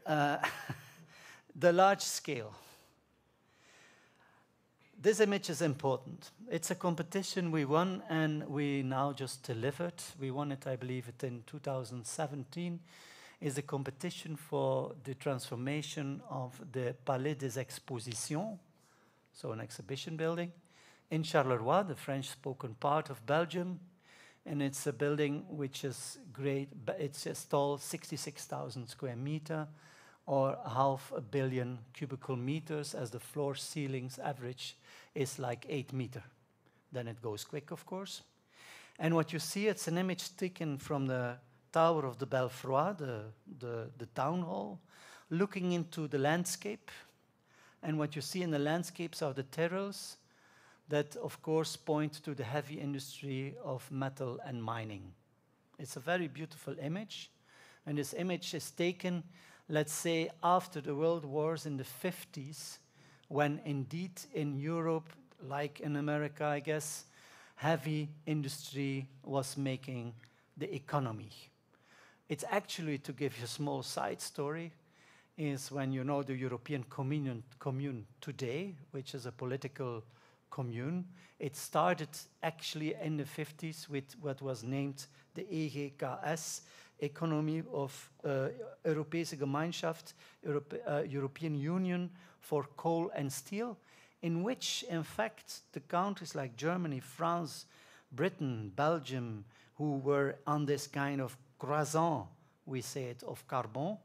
The large scale. This image is important. It's a competition we won, and we now just delivered. We won it, I believe, in 2017. It's a competition for the transformation of the Palais des Expositions, so an exhibition building, in Charleroi, the French-spoken part of Belgium. And it's a building which is great. It's just tall, 66,000 square meter, or 500 million cubical meters, as the floor ceilings average is like 8 meters. Then it goes quick, of course. And what you see, it's an image taken from the tower of the Belfroid, the town hall, looking into the landscape. And what you see in the landscapes are the terraces that, of course, point to the heavy industry of metal and mining. It's a very beautiful image. And this image is taken, let's say, after the world wars in the 50s, when indeed in Europe, like in America, I guess, heavy industry was making the economy. It's actually, to give you a small side story, is when you know the European Commune today, which is a political commune. It started actually in the 50s with what was named the EGKS, economy of Europese Gemeinschaft, European Union for coal and steel, in which, in fact, the countries like Germany, France, Britain, Belgium, who were on this kind of croissant, we say it, of carbon,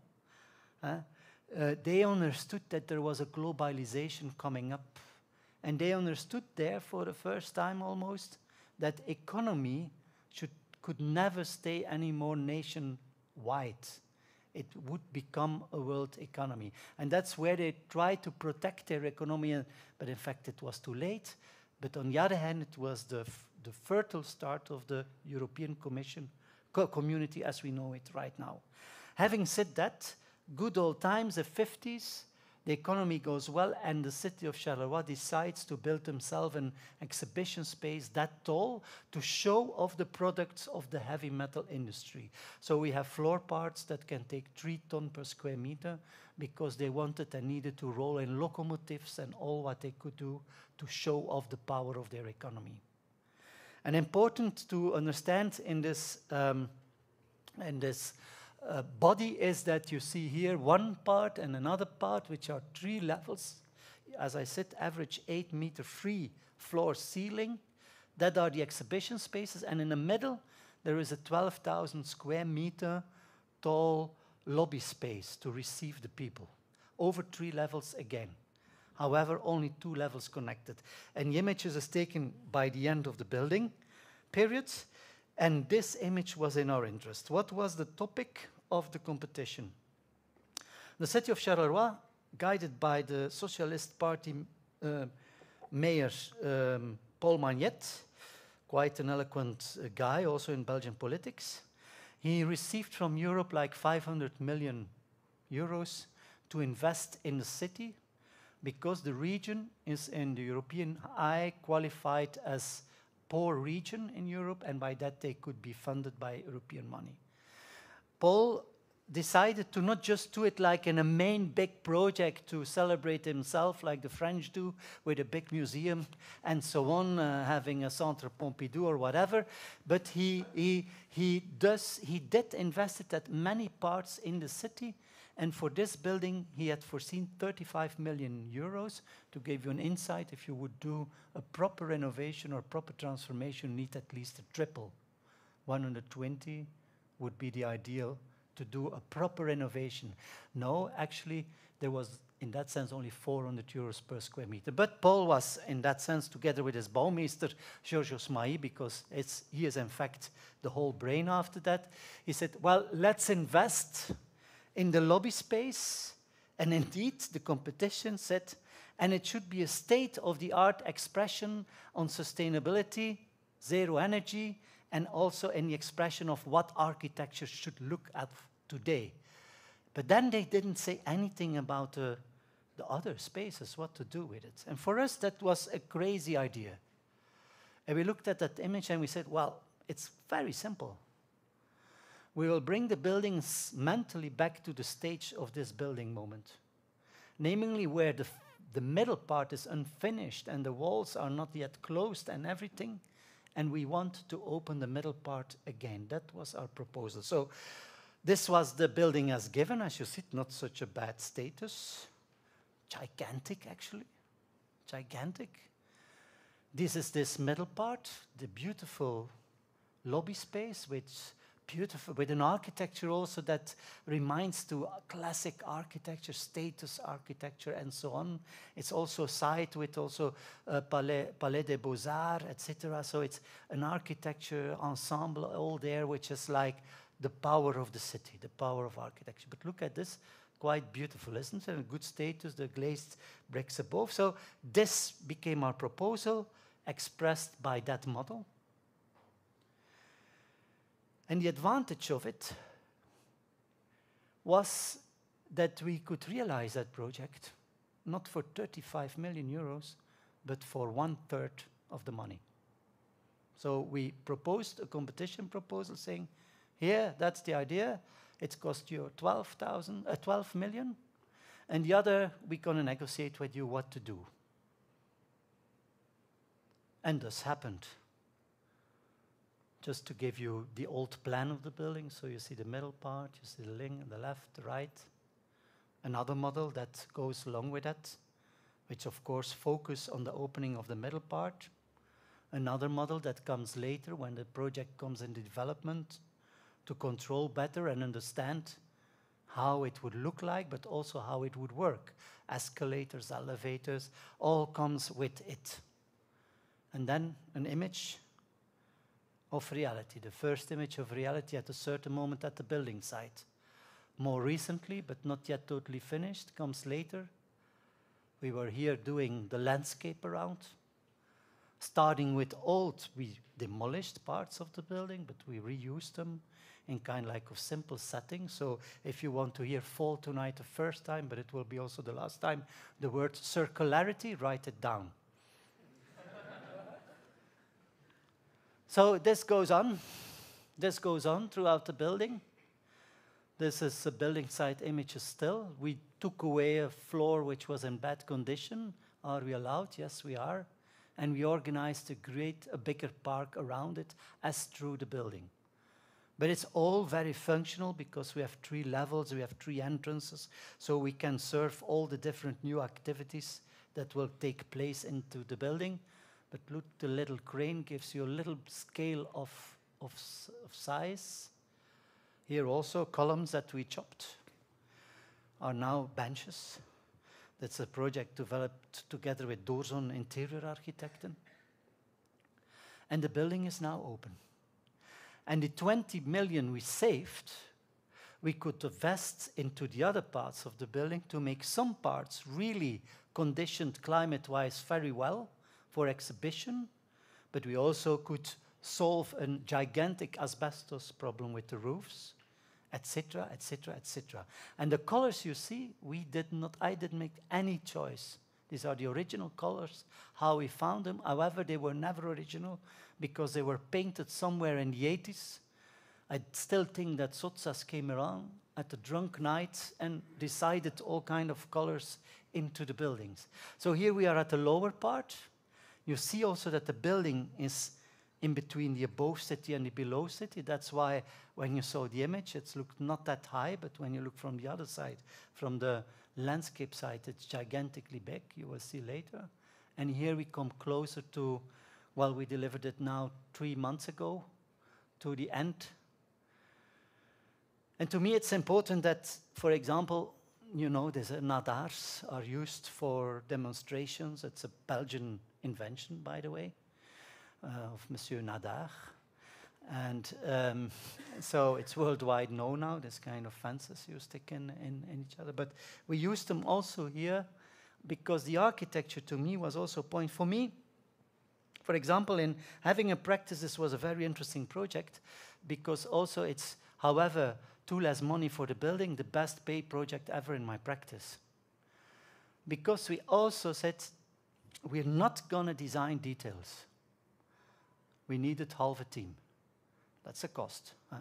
they understood that there was a globalization coming up. And they understood there, for the first time almost, that economy could never stay anymore nation-wide. It would become a world economy. And that's where they tried to protect their economy, but in fact it was too late. But on the other hand, it was the fertile start of the European community as we know it right now. Having said that, good old times, the 50s, the economy goes well, and the city of Charleroi decides to build themselves an exhibition space that tall to show off the products of the heavy metal industry. So we have floor parts that can take 3 tons per square meter because they wanted and needed to roll in locomotives and all what they could do to show off the power of their economy. And important to understand in this body is that you see here one part and another part, which are 3 levels. As I said, average 8-meter free floor ceiling. That are the exhibition spaces. And in the middle, there is a 12,000 square meter tall lobby space to receive the people. Over 3 levels again. However, only 2 levels connected. And the images is taken by the end of the building period. And this image was in our interest. What was the topic of the competition? The city of Charleroi, guided by the Socialist Party mayor Paul Magnette, quite an eloquent guy also in Belgian politics, he received from Europe like 500 million euros to invest in the city because the region is in the European eye qualified as poor region in Europe, and by that they could be funded by European money. Paul decided to not just do it like in a main big project to celebrate himself like the French do with a big museum and so on, having a Centre Pompidou or whatever, but he did invest it at many parts in the city. And for this building, he had foreseen 35 million euros. To give you an insight, if you would do a proper renovation or proper transformation, you need at least a triple. 120 would be the ideal to do a proper renovation. No, actually, there was, in that sense, only 400 euros per square meter. But Paul was, in that sense, together with his bouwmeester, Georgios Mai, because he is, in fact, the whole brain after that. He said, well, let's invest in the lobby space, and indeed the competition said, and it should be a state-of-the-art expression on sustainability, zero energy, and also in the expression of what architecture should look at today. But then they didn't say anything about the other spaces, what to do with it. And for us, that was a crazy idea. And we looked at that image and we said, well, it's very simple. We will bring the buildings mentally back to the stage of this building moment, namely where the middle part is unfinished and the walls are not yet closed and everything, and we want to open the middle part again. That was our proposal. So this was the building as given, as you see, not such a bad status. Gigantic, actually, gigantic. This is this middle part, the beautiful lobby space, which beautiful, with an architecture also that reminds to classic architecture, status architecture, and so on. It's also a site with also Palais des Beaux-Arts, etc. So it's an architecture ensemble all there, which is like the power of the city, the power of architecture. But look at this, quite beautiful, isn't it? A good status, the glazed bricks above. So this became our proposal, expressed by that model. And the advantage of it was that we could realize that project, not for 35 million euros, but for 1/3 of the money. So we proposed a competition proposal saying, here, that's the idea. It's cost you 12 million, and the other, we're going to negotiate with you what to do. And this happened. just to give you the old plan of the building. So you see the middle part, you see the link, the left, the right. Another model that goes along with that, which of course focus on the opening of the middle part. Another model that comes later when the project comes into development to control better and understand how it would look like, but also how it would work. Escalators, elevators, all comes with it. And then an image of reality, the first image of reality at a certain moment at the building site. More recently, but not yet totally finished, comes later. We were here doing the landscape around. Starting with old, we demolished parts of the building, but we reused them in kind like of simple settings. So if you want to hear fall tonight the first time, but it will be also the last time, the word circularity, write it down. So this goes on. This goes on throughout the building. This is a building site images still. We took away a floor which was in bad condition. Are we allowed? Yes, we are. And we organized a bigger park around it as through the building. But it's all very functional because we have 3 levels, we have 3 entrances, so we can serve all the different new activities that will take place into the building. But look, the little crane gives you a little scale of size. Here also, columns that we chopped are now benches. That's a project developed together with Doorzon Interior Architecten. And the building is now open. And the 20 million we saved, we could invest into the other parts of the building to make some parts really conditioned climate-wise very well for exhibition, but we also could solve a gigantic asbestos problem with the roofs, etc., etc., etc. And the colors you see, I didn't make any choice. These are the original colors, how we found them. However, they were never original because they were painted somewhere in the 80s. I still think that Sotsas came around at a drunk night and decided all kind of colors into the buildings. So here we are at the lower part. You see also that the building is in between the above city and the below city. That's why when you saw the image, it looked not that high, but when you look from the other side, from the landscape side, it's gigantically big, you will see later. And here we come closer to, well, we delivered it now 3 months ago, to the end. And to me, it's important that, for example, you know, these nadars are used for demonstrations. It's a Belgian invention, by the way, of Monsieur Nadar. And so it's worldwide known now, this kind of fences you stick in each other. But we used them also here because the architecture to me was also a point. For me, for example, in having a practice, this was a very interesting project because also it's, however, too less money for the building, the best paid project ever in my practice. Because we also said, we're not going to design details. We needed half a team. That's a cost. Huh?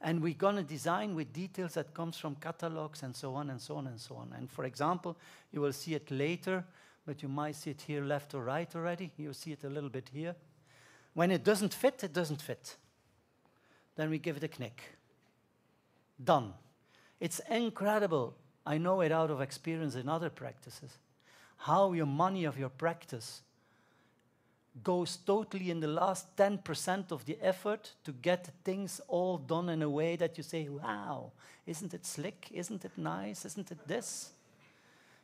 And we're going to design with details that comes from catalogs and so on and so on and so on. And for example, you will see it later, but you might see it here left or right already. You'll see it a little bit here. When it doesn't fit, it doesn't fit. Then we give it a knick. Done. It's incredible. I know it out of experience in other practices. How your money of your practice goes totally in the last 10% of the effort to get things all done in a way that you say, wow, isn't it slick? Isn't it nice? Isn't it this?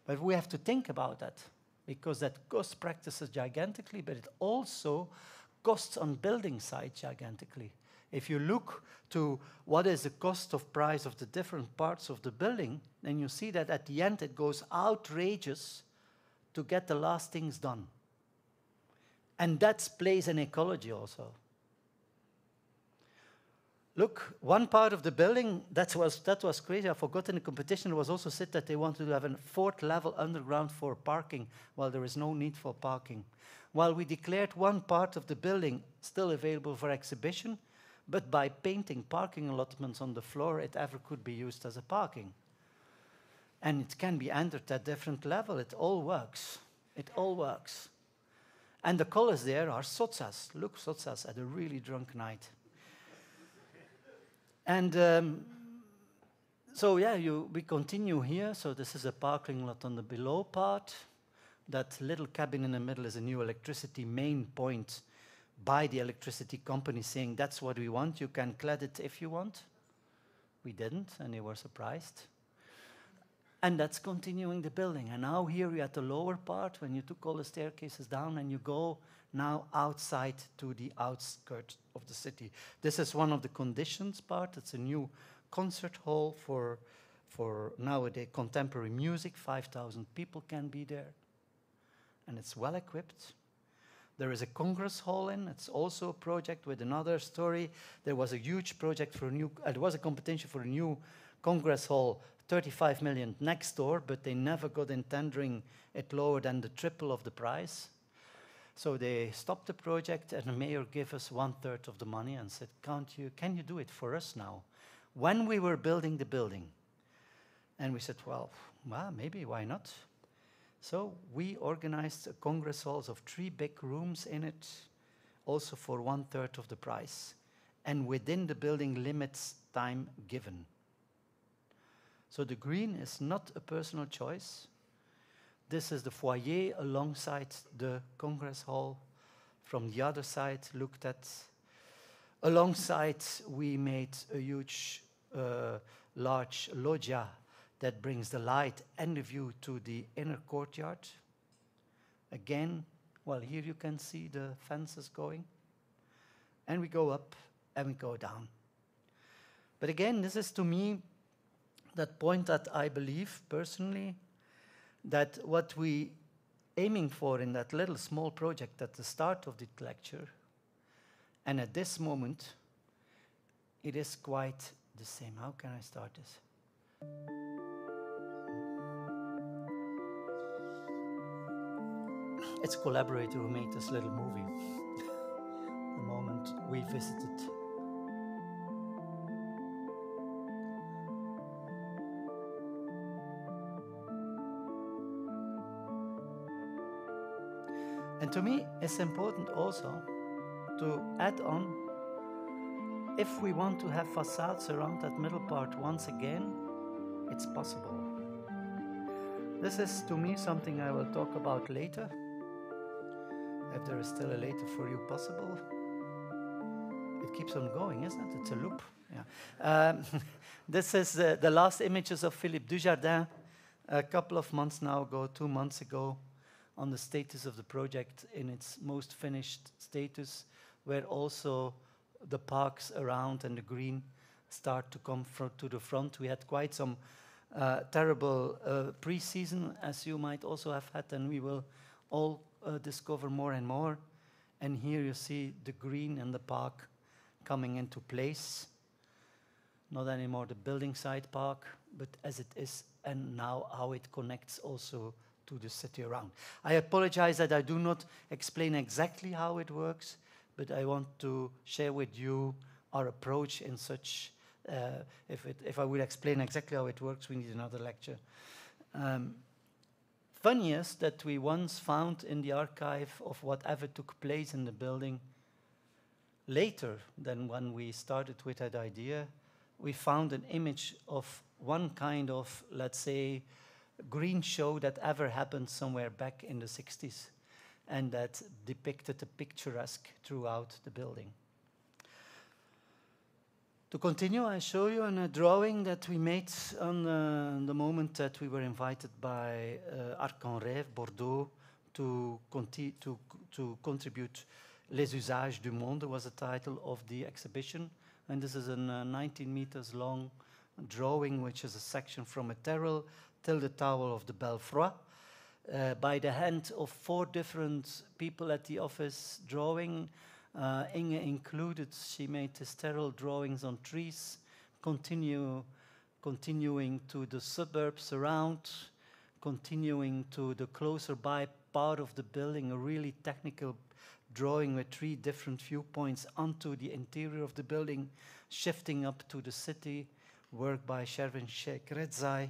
But we have to think about that because that costs practices gigantically, but it also costs on building sites gigantically. If you look to what is the cost of price of the different parts of the building, then you see that at the end it goes outrageous to get the last things done. And that plays in ecology also. Look, one part of the building, that was crazy. I forgot in the competition, it was also said that they wanted to have a 4th level underground for parking. Well, there is no need for parking. While we declared one part of the building still available for exhibition, but by painting parking allotments on the floor, it ever could be used as a parking. And it can be entered at different level. It all works. It all works. And the colors there are Sotsas. Look, Sotsas at a really drunk night. And so yeah, we continue here. So this is a parking lot on the below part. That little cabin in the middle is a new electricity main point by the electricity company saying that's what we want. You can clad it if you want. We didn't, and they were surprised. And that's continuing the building. And now here we're at the lower part, when you took all the staircases down and you go now outside to the outskirts of the city. This is one of the conditions part. It's a new concert hall for nowadays contemporary music. 5,000 people can be there. And it's well equipped. There is a congress hall in. It's also a project with another story. There was a huge project for a new, there was a competition for a new congress hall, 35 million next door, but they never got in tendering it lower than the triple of the price. So they stopped the project, and the mayor gave us 1/3 of the money and said, can you do it for us now? When we were building the building. And we said, well, maybe, why not? So we organized a congress halls of 3 big rooms in it, also for 1/3 of the price, and within the building limits time given. So the green is not a personal choice. This is the foyer alongside the congress hall. From the other side, looked at. Alongside, we made a huge, large loggia that brings the light and the view to the inner courtyard. Again, well, here you can see the fences going. And we go up and we go down. But again, this is to me that point that I believe personally that what we aiming for in that little small project at the start of the lecture, and at this moment, it is quite the same. How can I start this? It's a collaborator who made this little movie the moment we visited. And to me, it's important also to add on, if we want to have facades around that middle part once again, it's possible. This is, to me, something I will talk about later. If there is still a later for you possible. It keeps on going, isn't it? It's a loop. Yeah. This is the last images of Philippe Dujardin a couple of months now ago, 2 months ago, on the status of the project in its most finished status, where also the parks around and the green start to come to the front. We had quite some terrible pre-season, as you might also have had, and we will all discover more and more. And here you see the green and the park coming into place. Not anymore the building side park, but as it is, and now how it connects also to the city around. I apologize that I do not explain exactly how it works, but I want to share with you our approach in such, if I would explain exactly how it works, we need another lecture. Funniest that we once found in the archive of whatever took place in the building, later than when we started with that idea, we found an image of one kind of, let's say, green show that ever happened somewhere back in the 60s, and that depicted a picturesque throughout the building. To continue, I show you a drawing that we made on the moment that we were invited by Arc en Rêve, Bordeaux, to contribute Les Usages du Monde was the title of the exhibition. And this is a 19 meters long drawing, which is a section from a terrace till the tower of the Belfroi, by the hand of 4 different people at the office drawing. Inge included. She made sterile drawings on trees, continuing to the suburbs around, continuing to the closer by part of the building, a really technical drawing with 3 different viewpoints onto the interior of the building, shifting up to the city, work by Shervin Sheikh Redzai,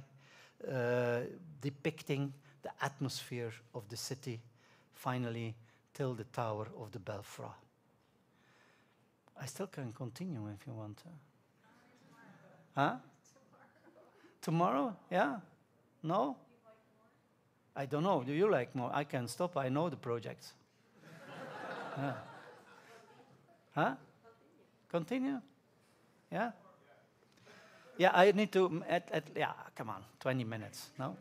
depicting the atmosphere of the city, finally till the tower of the Belfroi. I still can continue if you want. Huh? Tomorrow? Yeah? No? I don't know. Do you like more? I can stop. I know the projects. Yeah. Huh? Continue? Yeah? Yeah, I need to, yeah, come on, 20 minutes, no?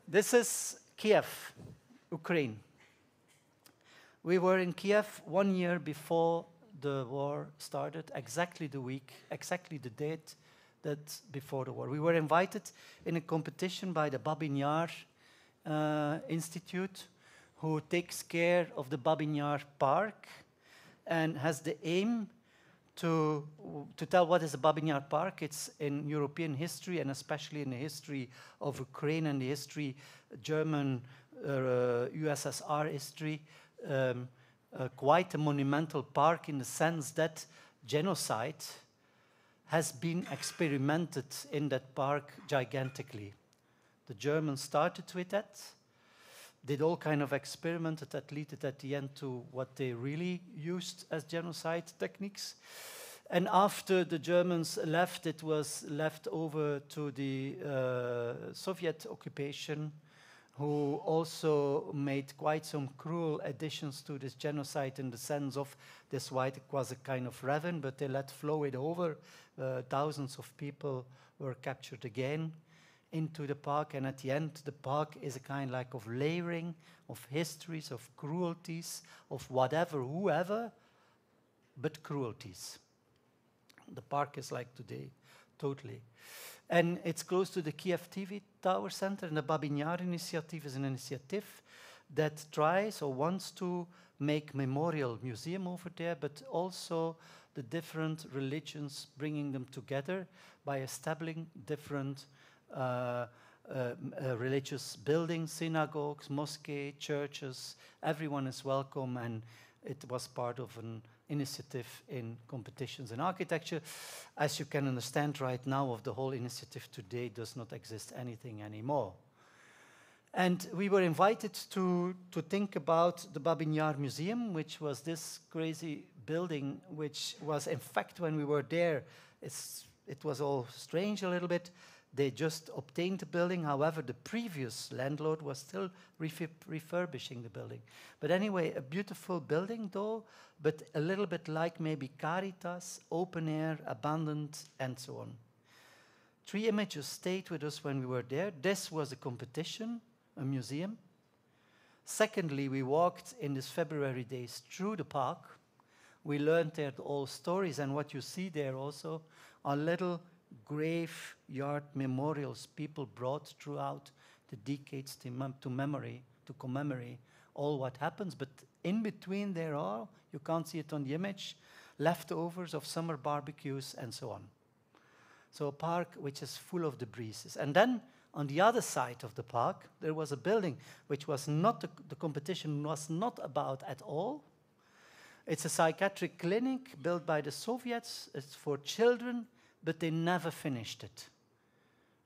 This is Kiev, Ukraine. We were in Kiev 1 year before the war started, exactly the week, exactly the date that before the war. We were invited in a competition by the Babin Yar Institute, who takes care of the Babin Yar Park and has the aim to tell what is the Babin Yar Park. It's in European history, and especially in the history of Ukraine and the history, German, USSR history, quite a monumental park in the sense that genocide has been experimented in that park gigantically. The Germans started with that, did all kind of experiments that led at the end to what they really used as genocide techniques. And after the Germans left, it was left over to the Soviet occupation, who also made quite some cruel additions to this genocide in the sense of this white, it was a kind of ravine, but they let flow it over. Thousands of people were captured again into the park, and at the end, the park is a kind like of layering of histories, of cruelties, of whatever, whoever, but cruelties. The park is like today, totally. And it's close to the Kiev TV Tower Center, and the Babin Yar initiative is an initiative that tries or wants to make memorial museum over there, but also the different religions, bringing them together by establishing different religious buildings, synagogues, mosques, churches. Everyone is welcome, and it was part of an initiative in competitions in architecture. As you can understand right now, of the whole initiative today does not exist anything anymore. And we were invited to think about the Babin Yar Museum, which was this crazy building, which was, in fact, when we were there, it was all strange a little bit. They just obtained the building. However, the previous landlord was still refurbishing the building. But anyway, a beautiful building though, but a little bit like maybe CARITAS, open air, abandoned, and so on. 3 images stayed with us when we were there. This was a competition, a museum. Secondly, we walked in these February days through the park. We learned there all stories, and what you see there also are little graveyard memorials people brought throughout the decades to commemorate all what happens. But in between there are, you can't see it on the image, leftovers of summer barbecues and so on. So a park which is full of debris. And then on the other side of the park, there was a building which was not, the competition was not about at all. It's a psychiatric clinic built by the Soviets. It's for children, but they never finished it.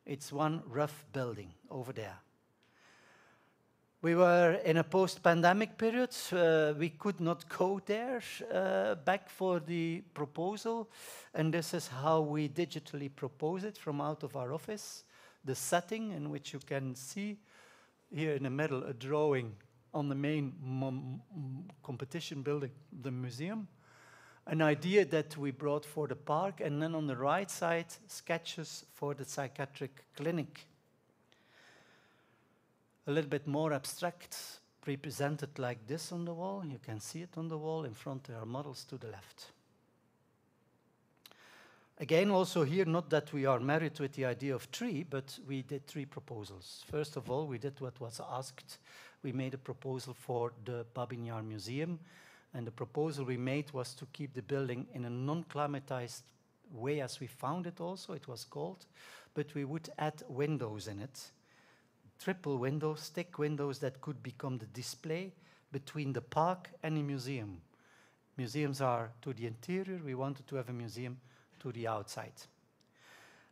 It's one rough building over there. We were in a post-pandemic period. We could not go there back for the proposal, and this is how we digitally propose it from out of our office. The setting in which you can see here in the middle a drawing on the main competition building, the museum. An idea that we brought for the park, and then on the right side, sketches for the psychiatric clinic. A little bit more abstract, represented like this on the wall. You can see it on the wall. In front there are models to the left. Again, also here, not that we are married with the idea of 3, but we did 3 proposals. First of all, we did what was asked. We made a proposal for the Babin Yar Museum. And the proposal we made was to keep the building in a non-climatized way as we found it also, it was called, but we would add windows in it. Triple windows, thick windows that could become the display between the park and the museum. Museums are to the interior, we wanted to have a museum to the outside.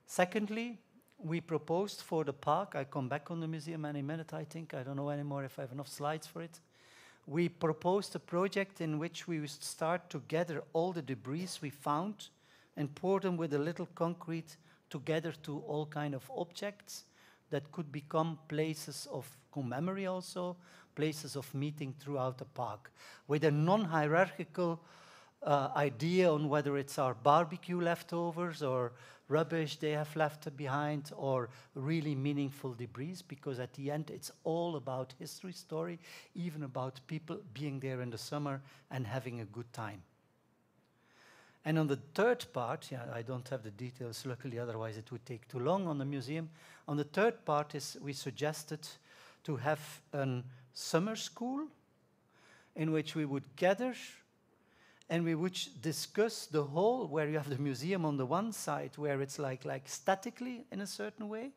Secondly, we proposed for the park, I come back on the museum any minute I think, I don't know anymore if I have enough slides for it. We proposed a project in which we would start to gather all the debris we found and pour them with a little concrete together to all kind of objects that could become places of memory also, places of meeting throughout the park, with a non-hierarchical idea on whether it's our barbecue leftovers or rubbish they have left behind or really meaningful debris, because at the end it's all about history story, even about people being there in the summer and having a good time. And on the third part, yeah, I don't have the details, luckily, otherwise it would take too long on the museum. On the third part is we suggested to have a summer school in which we would gather and we would discuss the whole, where you have the museum on the one side, where it's like statically in a certain way.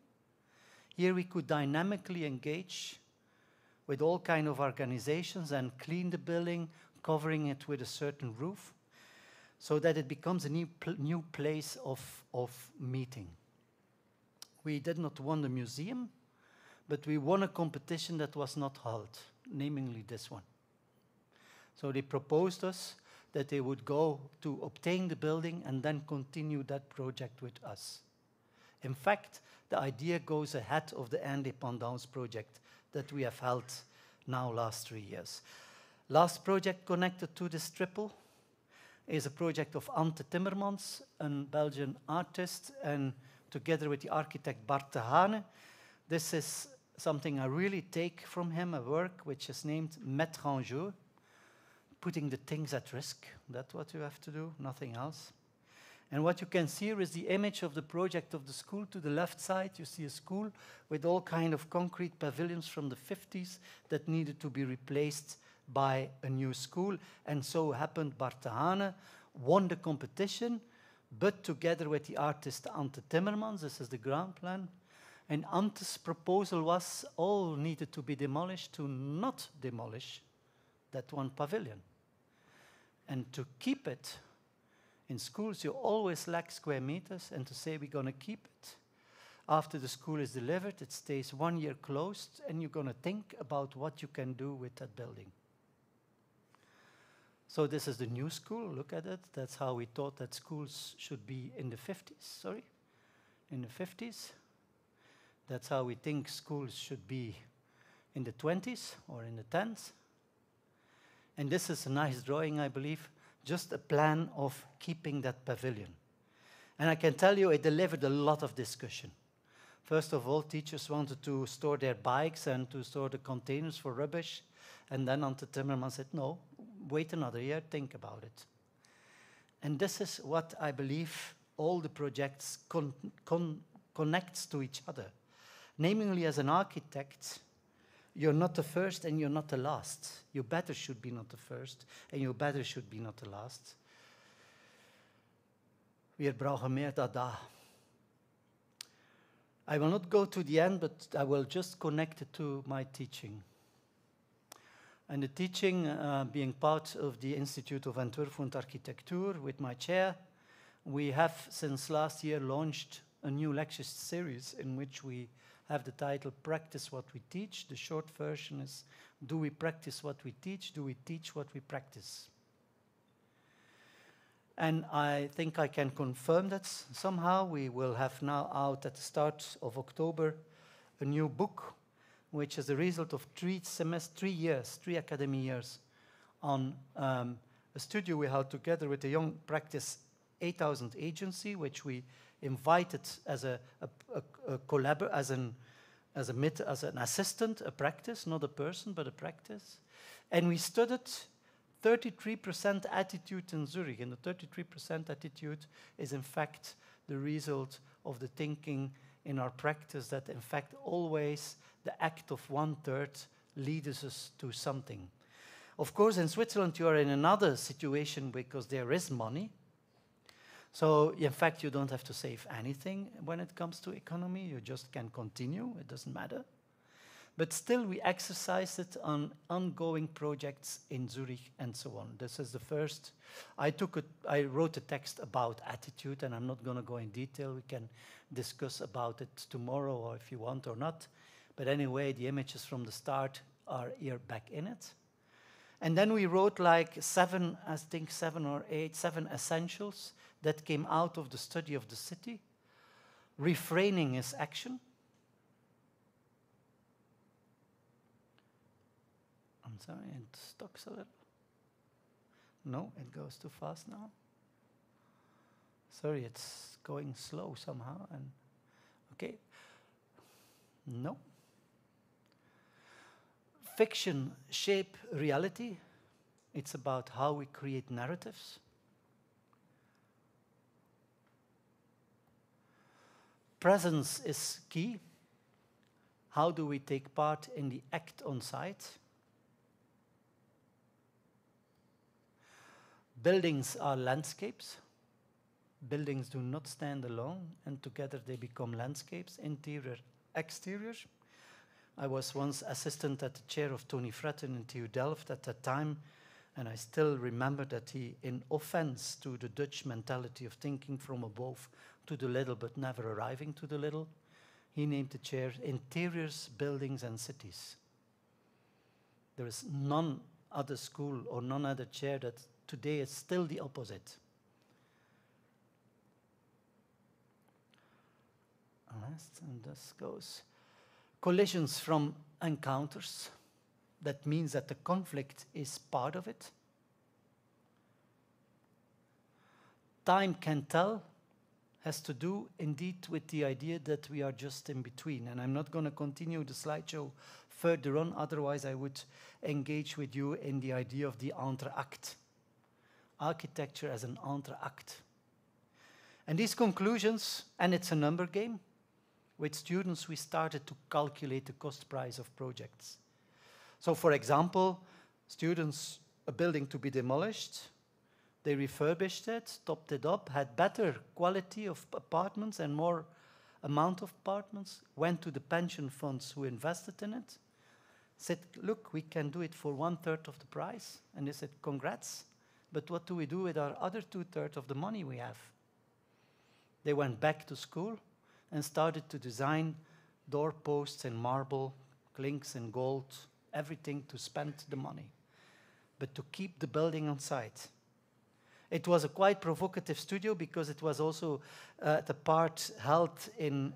Here we could dynamically engage with all kind of organizations and clean the building, covering it with a certain roof, so that it becomes a new place of meeting. We did not win the museum, but we won a competition that was not held, namely this one. So they proposed us that they would go to obtain the building and then continue that project with us. In fact, the idea goes ahead of the Indépendance project that we have held now last 3 years. Last project connected to this triple is a project of Ante Timmermans, a Belgian artist, and together with the architect Bart de Hane. This is something I really take from him, a work which is named Mettre en jeu, putting the things at risk. That's what you have to do, nothing else. And what you can see here is the image of the project of the school. To the left side, you see a school with all kind of concrete pavilions from the 50s that needed to be replaced by a new school. And so happened Bart de Hane won the competition, but together with the artist Ante Timmermans, this is the ground plan. And Ante's proposal was all needed to be demolished to not demolish that one pavilion. And to keep it, in schools you always lack square meters, and to say we're going to keep it, after the school is delivered, it stays 1 year closed, and you're going to think about what you can do with that building. So this is the new school, look at it. That's how we thought that schools should be in the 50s, in the 50s. That's how we think schools should be in the 20s or in the 10s. And this is a nice drawing, I believe, just a plan of keeping that pavilion. And I can tell you it delivered a lot of discussion. First of all, teachers wanted to store their bikes and to store the containers for rubbish. And then Ante Timmermans said, no, wait another year, think about it. And this is what I believe all the projects connects to each other. Namely, as an architect, you're not the first and you're not the last. You better should be not the first and you better should be not the last. Wir brauchen mehr Dada. I will not go to the end, but I will just connect it to my teaching. And the teaching, being part of the Institute of Antwerp und Architectuur with my chair, we have since last year launched a new lecture series in which we have the title Practice What We Teach. The short version is, do we practice what we teach? Do we teach what we practice? And I think I can confirm that somehow. We will have now out at the start of October a new book, which is the result of 3 academy years on a studio we held together with the Young Practice 8000 agency, which we invited as an assistant, a practice, not a person, but a practice. And we studied 33% attitude in Zurich. And the 33% attitude is, in fact, the result of the thinking in our practice that, in fact, always the act of 1/3 leads us to something. Of course, in Switzerland, you are in another situation because there is money. So, in fact, you don't have to save anything when it comes to economy. You just can continue. It doesn't matter. But still, we exercise it on ongoing projects in Zurich and so on. This is the first. I wrote a text about attitude, and I'm not going to go in detail. We can discuss about it tomorrow, or if you want or not. But anyway, the images from the start are here back in it. And then we wrote like 7 essentials that came out of the study of the city. Refraining is action. I'm sorry, it stocks a little. No, it goes too fast now. Sorry, it's going slow somehow. And okay. No. Fiction shape reality. It's about how we create narratives. Presence is key. How do we take part in the act on site? Buildings are landscapes. Buildings do not stand alone, and together they become landscapes, interior, exterior. I was once assistant at the chair of Tony Fretten in TU Delft at that time, and I still remember that he, in offense to the Dutch mentality of thinking from above to the little but never arriving to the little, he named the chair Interiors, Buildings and Cities. There is none other school or none other chair that today is still the opposite. And this goes. Collisions from encounters. That means that the conflict is part of it. Time can tell has to do indeed with the idea that we are just in between. And I'm not going to continue the slideshow further on, otherwise I would engage with you in the idea of the entr'acte. Architecture as an entr'acte. And these conclusions, and it's a number game, with students we started to calculate the cost price of projects. So for example, students, a building to be demolished, they refurbished it, topped it up, had better quality of apartments and more amount of apartments, went to the pension funds who invested in it, said, look, we can do it for 1/3 of the price. And they said, congrats, but what do we do with our other 2/3 of the money we have? They went back to school and started to design doorposts in marble, clinks in gold, everything to spend the money, but to keep the building on site. It was a quite provocative studio because it was also the part held in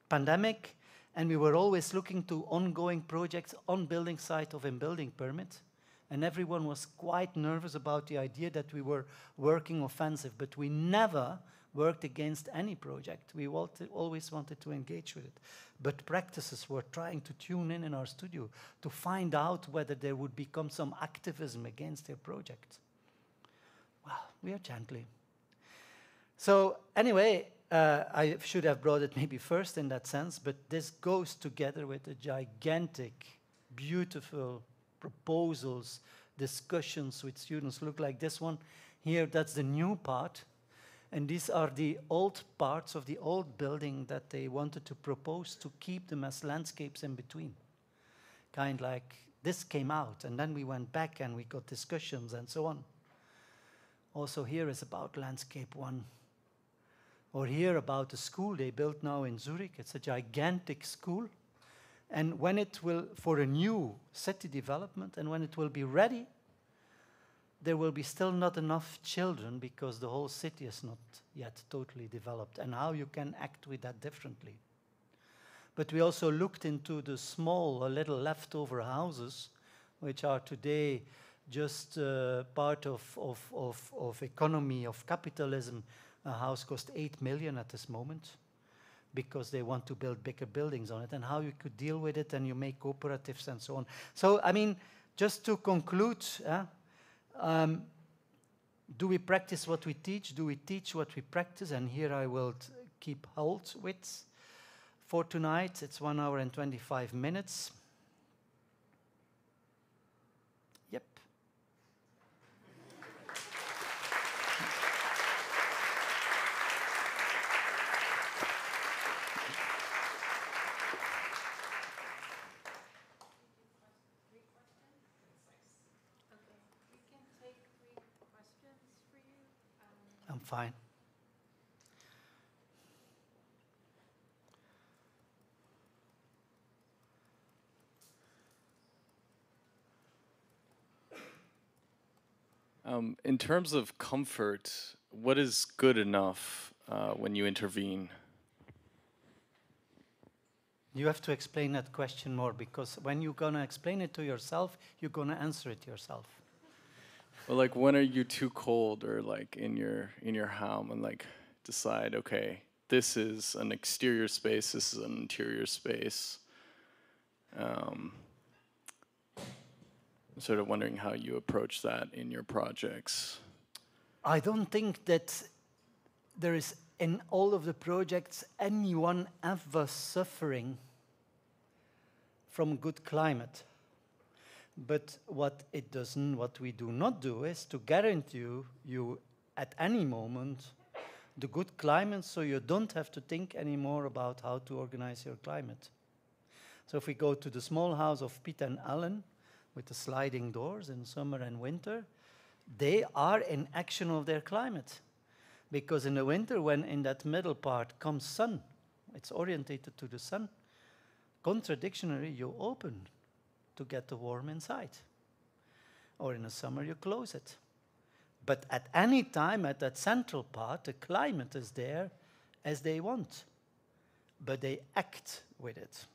pandemic, and we were always looking to ongoing projects on building site of in building permit, and everyone was quite nervous about the idea that we were working offensive, but we never worked against any project. We always wanted to engage with it. But practices were trying to tune in our studio to find out whether there would become some activism against their project. Well, we are gently. So anyway, I should have brought it maybe first in that sense, but this goes together with the gigantic, beautiful proposals, discussions with students. Look like this one here, that's the new part. And these are the old parts of the old building that they wanted to propose to keep them as landscapes in between. Kind like this came out, and then we went back and we got discussions and so on. Also here is about landscape one. Or here about the school they built now in Zurich. It's a gigantic school. And when it will, for a new city development, and when it will be ready, there will be still not enough children because the whole city is not yet totally developed, and how you can act with that differently. But we also looked into the small, little leftover houses, which are today just part of economy, of capitalism. A house costs 8 million at this moment because they want to build bigger buildings on it, and how you could deal with it, and you make cooperatives and so on. So, I mean, just to conclude, do we practice what we teach? Do we teach what we practice? And here I will keep hold with. For tonight, it's 1 hour and 25 minutes. Yep. I'm fine. In terms of comfort, what is good enough when you intervene? You have to explain that question more, because when you're going to explain it to yourself, you're going to answer it yourself. Well, like, when are you too cold, or like in your helm, and like decide, okay, this is an exterior space, this is an interior space. I'm sort of wondering how you approach that in your projects. I don't think that there is in all of the projects anyone ever suffering from good climate. But what we do not do is to guarantee you at any moment the good climate, so you don't have to think anymore about how to organize your climate. So if we go to the small house of Piet and Ellen with the sliding doors in summer and winter, they are in action of their climate. Because in the winter, when in that middle part comes sun, it's orientated to the sun, contradictionally you open to get the warm inside. Or in the summer you close it. But at any time at that central part, the climate is there as they want. But they act with it.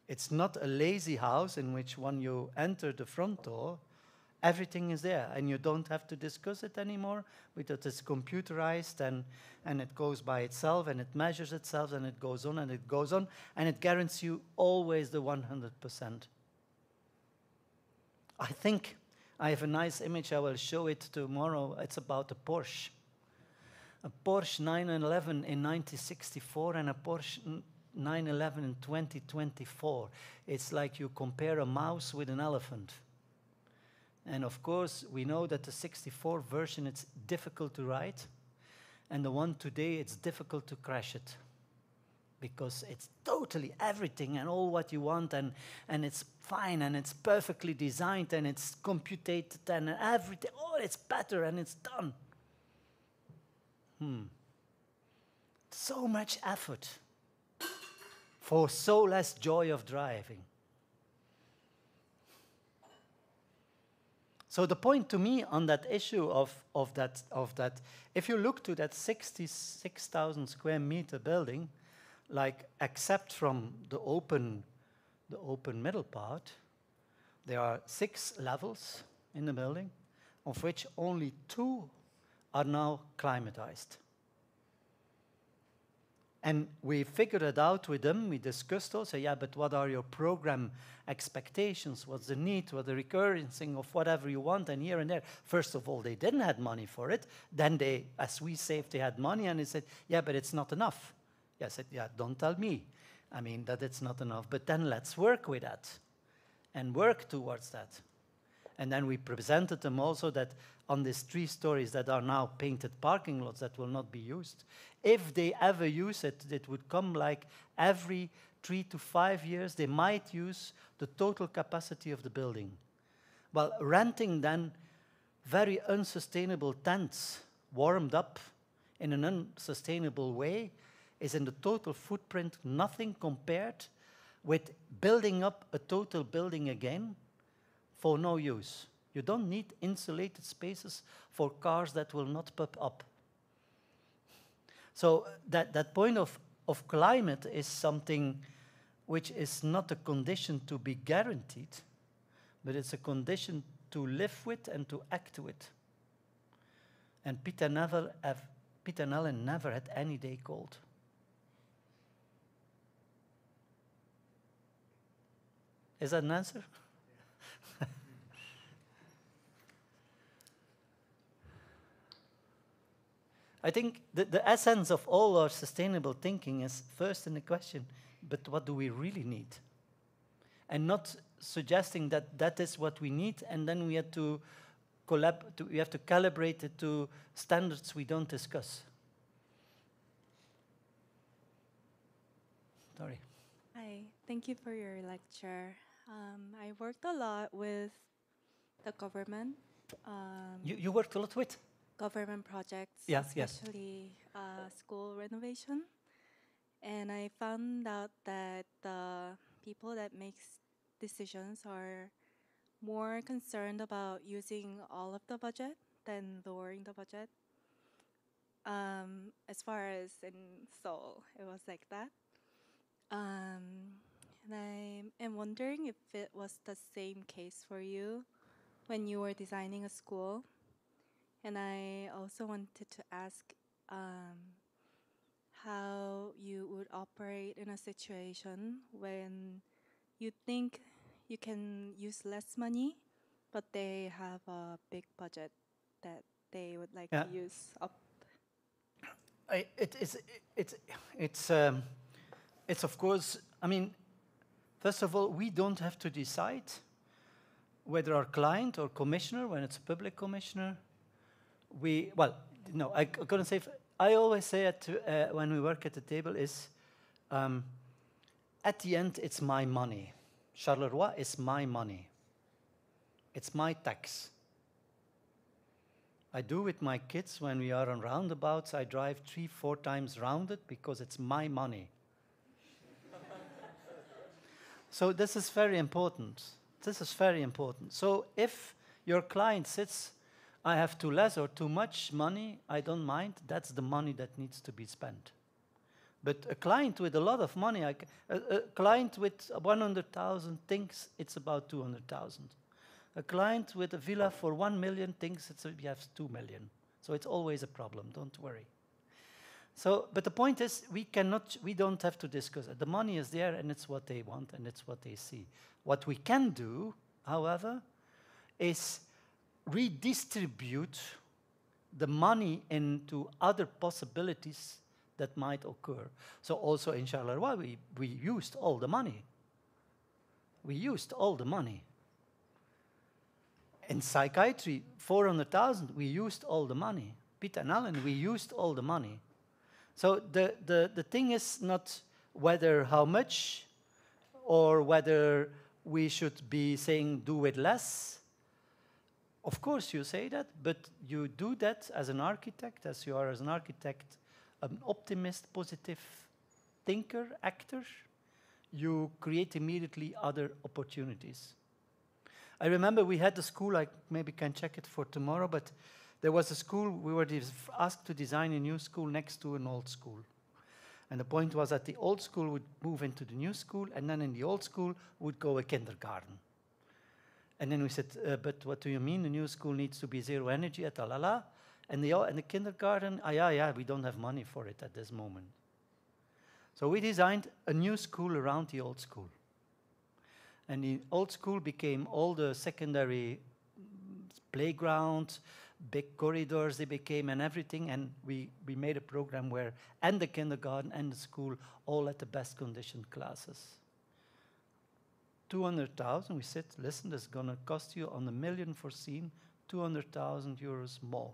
It's not a lazy house in which when you enter the front door, everything is there, and you don't have to discuss it anymore, because it's computerized, and it goes by itself, and it measures itself, and it goes on, and it goes on, and it guarantees you always the 100%. I think I have a nice image, I will show it tomorrow. It's about a Porsche. A Porsche 911 in 1964 and a Porsche 911 in 2024. It's like you compare a mouse with an elephant. And of course, we know that the 64 version, it's difficult to ride. And the one today, it's difficult to crash it. Because it's totally everything and all what you want, and it's fine, and it's perfectly designed, and it's computed, and everything. Oh, it's better, and it's done. So much effort for so less joy of driving. So the point to me on that issue of that, if you look to that 66,000 square meter building, like except from the open middle part, there are 6 levels in the building, of which only 2 are now climatized. And we figured it out with them. We discussed also, yeah, but what are your program expectations? What's the need? What's the recurrencing of whatever you want, and here and there? First of all, they didn't have money for it. Then they, as we saved, they had money, and they said, yeah, but it's not enough. Yeah, I said, yeah, don't tell me. I mean, that it's not enough. But then let's work with that and work towards that. And then we presented them also that on these 3 stories that are now painted parking lots that will not be used, if they ever use it, it would come like every 3 to 5 years, they might use the total capacity of the building. Well, renting then very unsustainable tents, warmed up in an unsustainable way, is in the total footprint nothing compared with building up a total building again for no use. You don't need insulated spaces for cars that will not pop up. So that point of climate is something which is not a condition to be guaranteed, but it's a condition to live with and to act with. And Piet and Ellen never had any day cold. Is that an answer? I think the essence of all our sustainable thinking is first in the question, but what do we really need? And not suggesting that that is what we need, and then we have to calibrate it to standards we don't discuss. Sorry. Hi, thank you for your lecture. I worked a lot with the government. You worked a lot with? Government projects, yes. especially school renovation. And I found out that the people that makes decisions are more concerned about using all of the budget than lowering the budget. as far as in Seoul, it was like that. And I am wondering if it was the same case for you when you were designing a school. And I also wanted to ask how you would operate in a situation when you think you can use less money, but they have a big budget that they would like Yeah. to use up. It's of course, I mean, first of all, we don't have to decide whether our client or commissioner, when it's a public commissioner, I couldn't say, I always say it when we work at the table is, at the end, it's my money. Charleroi is my money. It's my tax. I do with my kids when we are on roundabouts, I drive 3-4 times round it because it's my money. So this is very important. This is very important. So if your client sits, I have too less or too much money, I don't mind. That's the money that needs to be spent. But a client with a lot of money, a client with 100,000 thinks it's about 200,000. A client with a villa for 1 million thinks we have 2 million. So it's always a problem, don't worry. So, but the point is, we don't have to discuss it. The money is there and it's what they want and it's what they see. What we can do, however, is redistribute the money into other possibilities that might occur. So also in Charleroi, we used all the money. We used all the money. In psychiatry, 400,000, we used all the money. Peter and Allen, we used all the money. So the thing is not whether how much or whether we should be saying do it less. Of course you say that, but you do that as an architect, as you are as an architect, an optimist, positive thinker, actor, you create immediately other opportunities. I remember we had a school, I maybe can check it for tomorrow, but there was a school, we were asked to design a new school next to an old school. And the point was that the old school would move into the new school, and then in the old school would go a kindergarten. And then we said, but what do you mean? The new school needs to be zero energy at Alala? And the kindergarten, yeah, we don't have money for it at this moment. So we designed a new school around the old school. And the old school became all the secondary playground, big corridors they became and everything. And we made a program where, and the kindergarten and the school, all at the best conditioned classes. 200,000, we said, listen, this is going to cost you on $1 million foreseen, 200,000 euros more.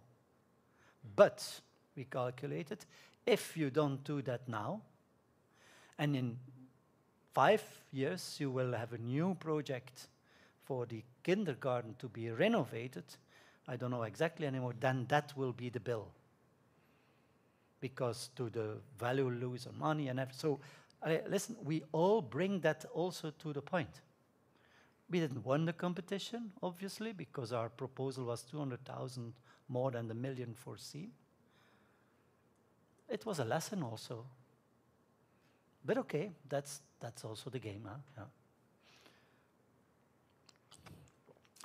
But we calculated, if you don't do that now, and in 5 years you will have a new project for the kindergarten to be renovated, I don't know exactly anymore, then that will be the bill. Because to the value lose on money and everything. So listen, we all bring that also to the point. We didn't win the competition, obviously, because our proposal was 200,000 more than the $1 million foreseen. It was a lesson also. But okay, that's also the game, huh? Yeah.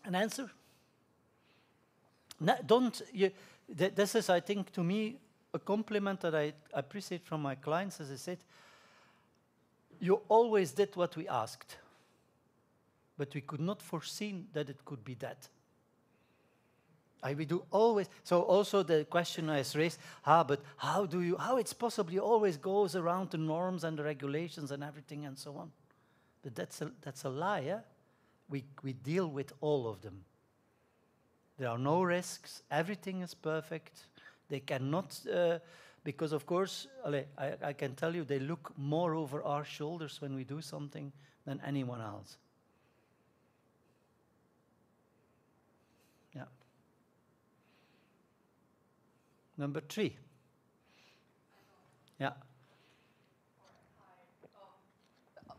An answer? No, this is, I think, to me, a compliment that I appreciate from my clients, as I said, you always did what we asked, but we could not foresee that it could be that. We do always, so also the question is raised, but how it's possible you always goes around the norms and the regulations and everything and so on. But that's a lie, yeah? We deal with all of them. There are no risks, everything is perfect. They cannot, because of course, I can tell you, they look more over our shoulders when we do something than anyone else. Yeah. Number 3. Yeah.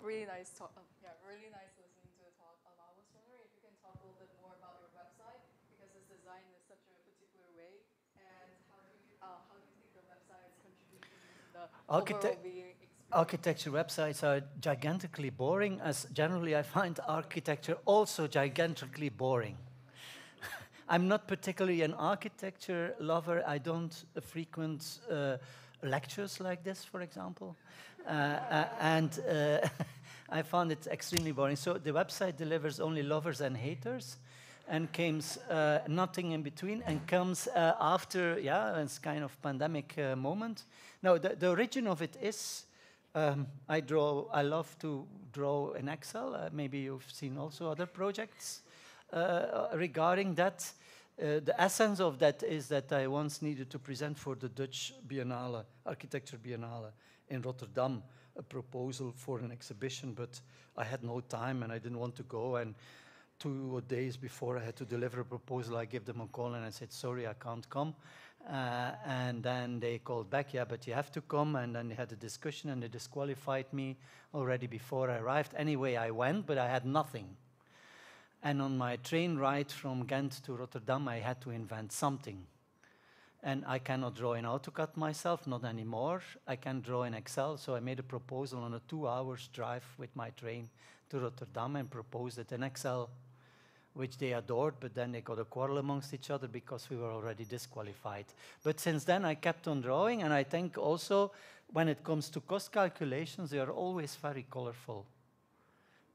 Really nice talk. Yeah, really nice listening to the talk. I was wondering if you can talk a little bit more about your website, because it's designed in such a particular way, and how do you think overall viewing experience? Architecture websites are gigantically boring, as generally I find architecture also gigantically boring. I'm not particularly an architecture lover. I don't frequent lectures like this, for example. And I found it extremely boring. So the website delivers only lovers and haters, and comes nothing in between, and comes after, yeah, it's kind of pandemic moment. Now, the origin of it is, I love to draw in Excel. Maybe you've seen also other projects regarding that. The essence of that is that I once needed to present for the Dutch Biennale, Architecture Biennale in Rotterdam, a proposal for an exhibition, but I had no time and I didn't want to go. And 2 days before I had to deliver a proposal, I gave them a call and I said, sorry, I can't come. And then they called back, yeah, but you have to come. And then they had a discussion and they disqualified me already before I arrived. Anyway, I went, but I had nothing. And on my train ride from Ghent to Rotterdam, I had to invent something. And I cannot draw in AutoCAD myself, not anymore. I can draw in Excel, so I made a proposal on a 2 hours drive with my train to Rotterdam and proposed it in Excel, which they adored, but then they got a quarrel amongst each other because we were already disqualified. But since then, I kept on drawing, and I think also when it comes to cost calculations, they are always very colorful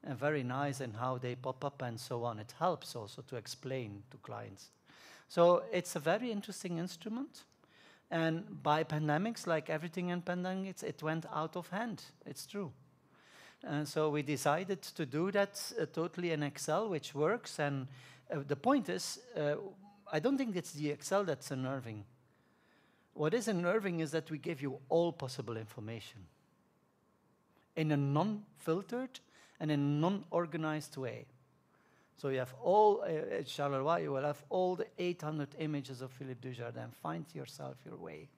and very nice in how they pop up and so on. It helps also to explain to clients. So it's a very interesting instrument. And by pandemics, like everything in pandemics, it went out of hand. It's true. And so we decided to do that totally in Excel, which works. And the point is, I don't think it's the Excel that's unnerving. What is unnerving is that we give you all possible information in a non-filtered and in a non-organized way. So you have all, at Charleroi, you will have all the 800 images of Philippe Dujardin. Find yourself your way.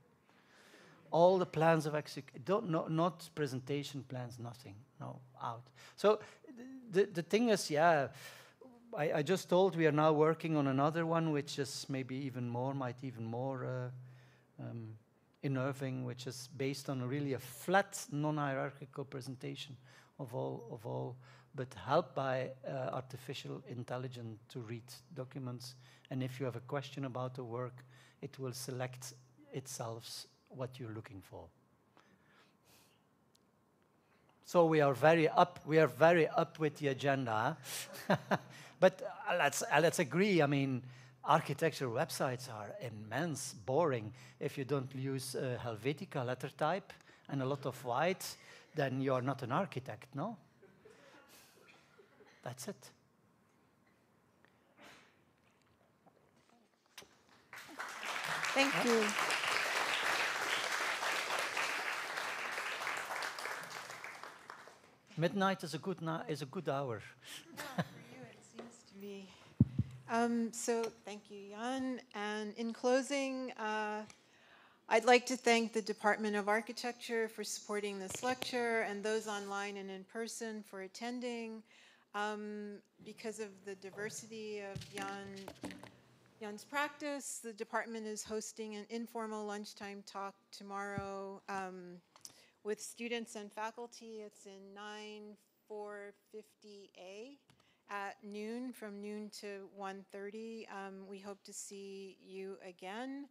All the plans of execution, not presentation plans, nothing, no, out. So the thing is, yeah, I just told we are now working on another one, which is maybe even more, unnerving, which is based on really a flat, non-hierarchical presentation of all, but helped by artificial intelligence to read documents. And if you have a question about the work, it will select itself what you're looking for. So we are very up with the agenda. But let's agree, I mean, architecture websites are immense, boring. If you don't use Helvetica letter type and a lot of white, then you're not an architect, no? That's it. Thank you. Midnight is a good hour. Yeah, for you it seems to be. So thank you, Jan. And in closing, I'd like to thank the Department of Architecture for supporting this lecture and those online and in person for attending. Because of the diversity of Jan's practice, the department is hosting an informal lunchtime talk tomorrow with students and faculty. It's in 9450A at noon, from noon to 1:30. We hope to see you again.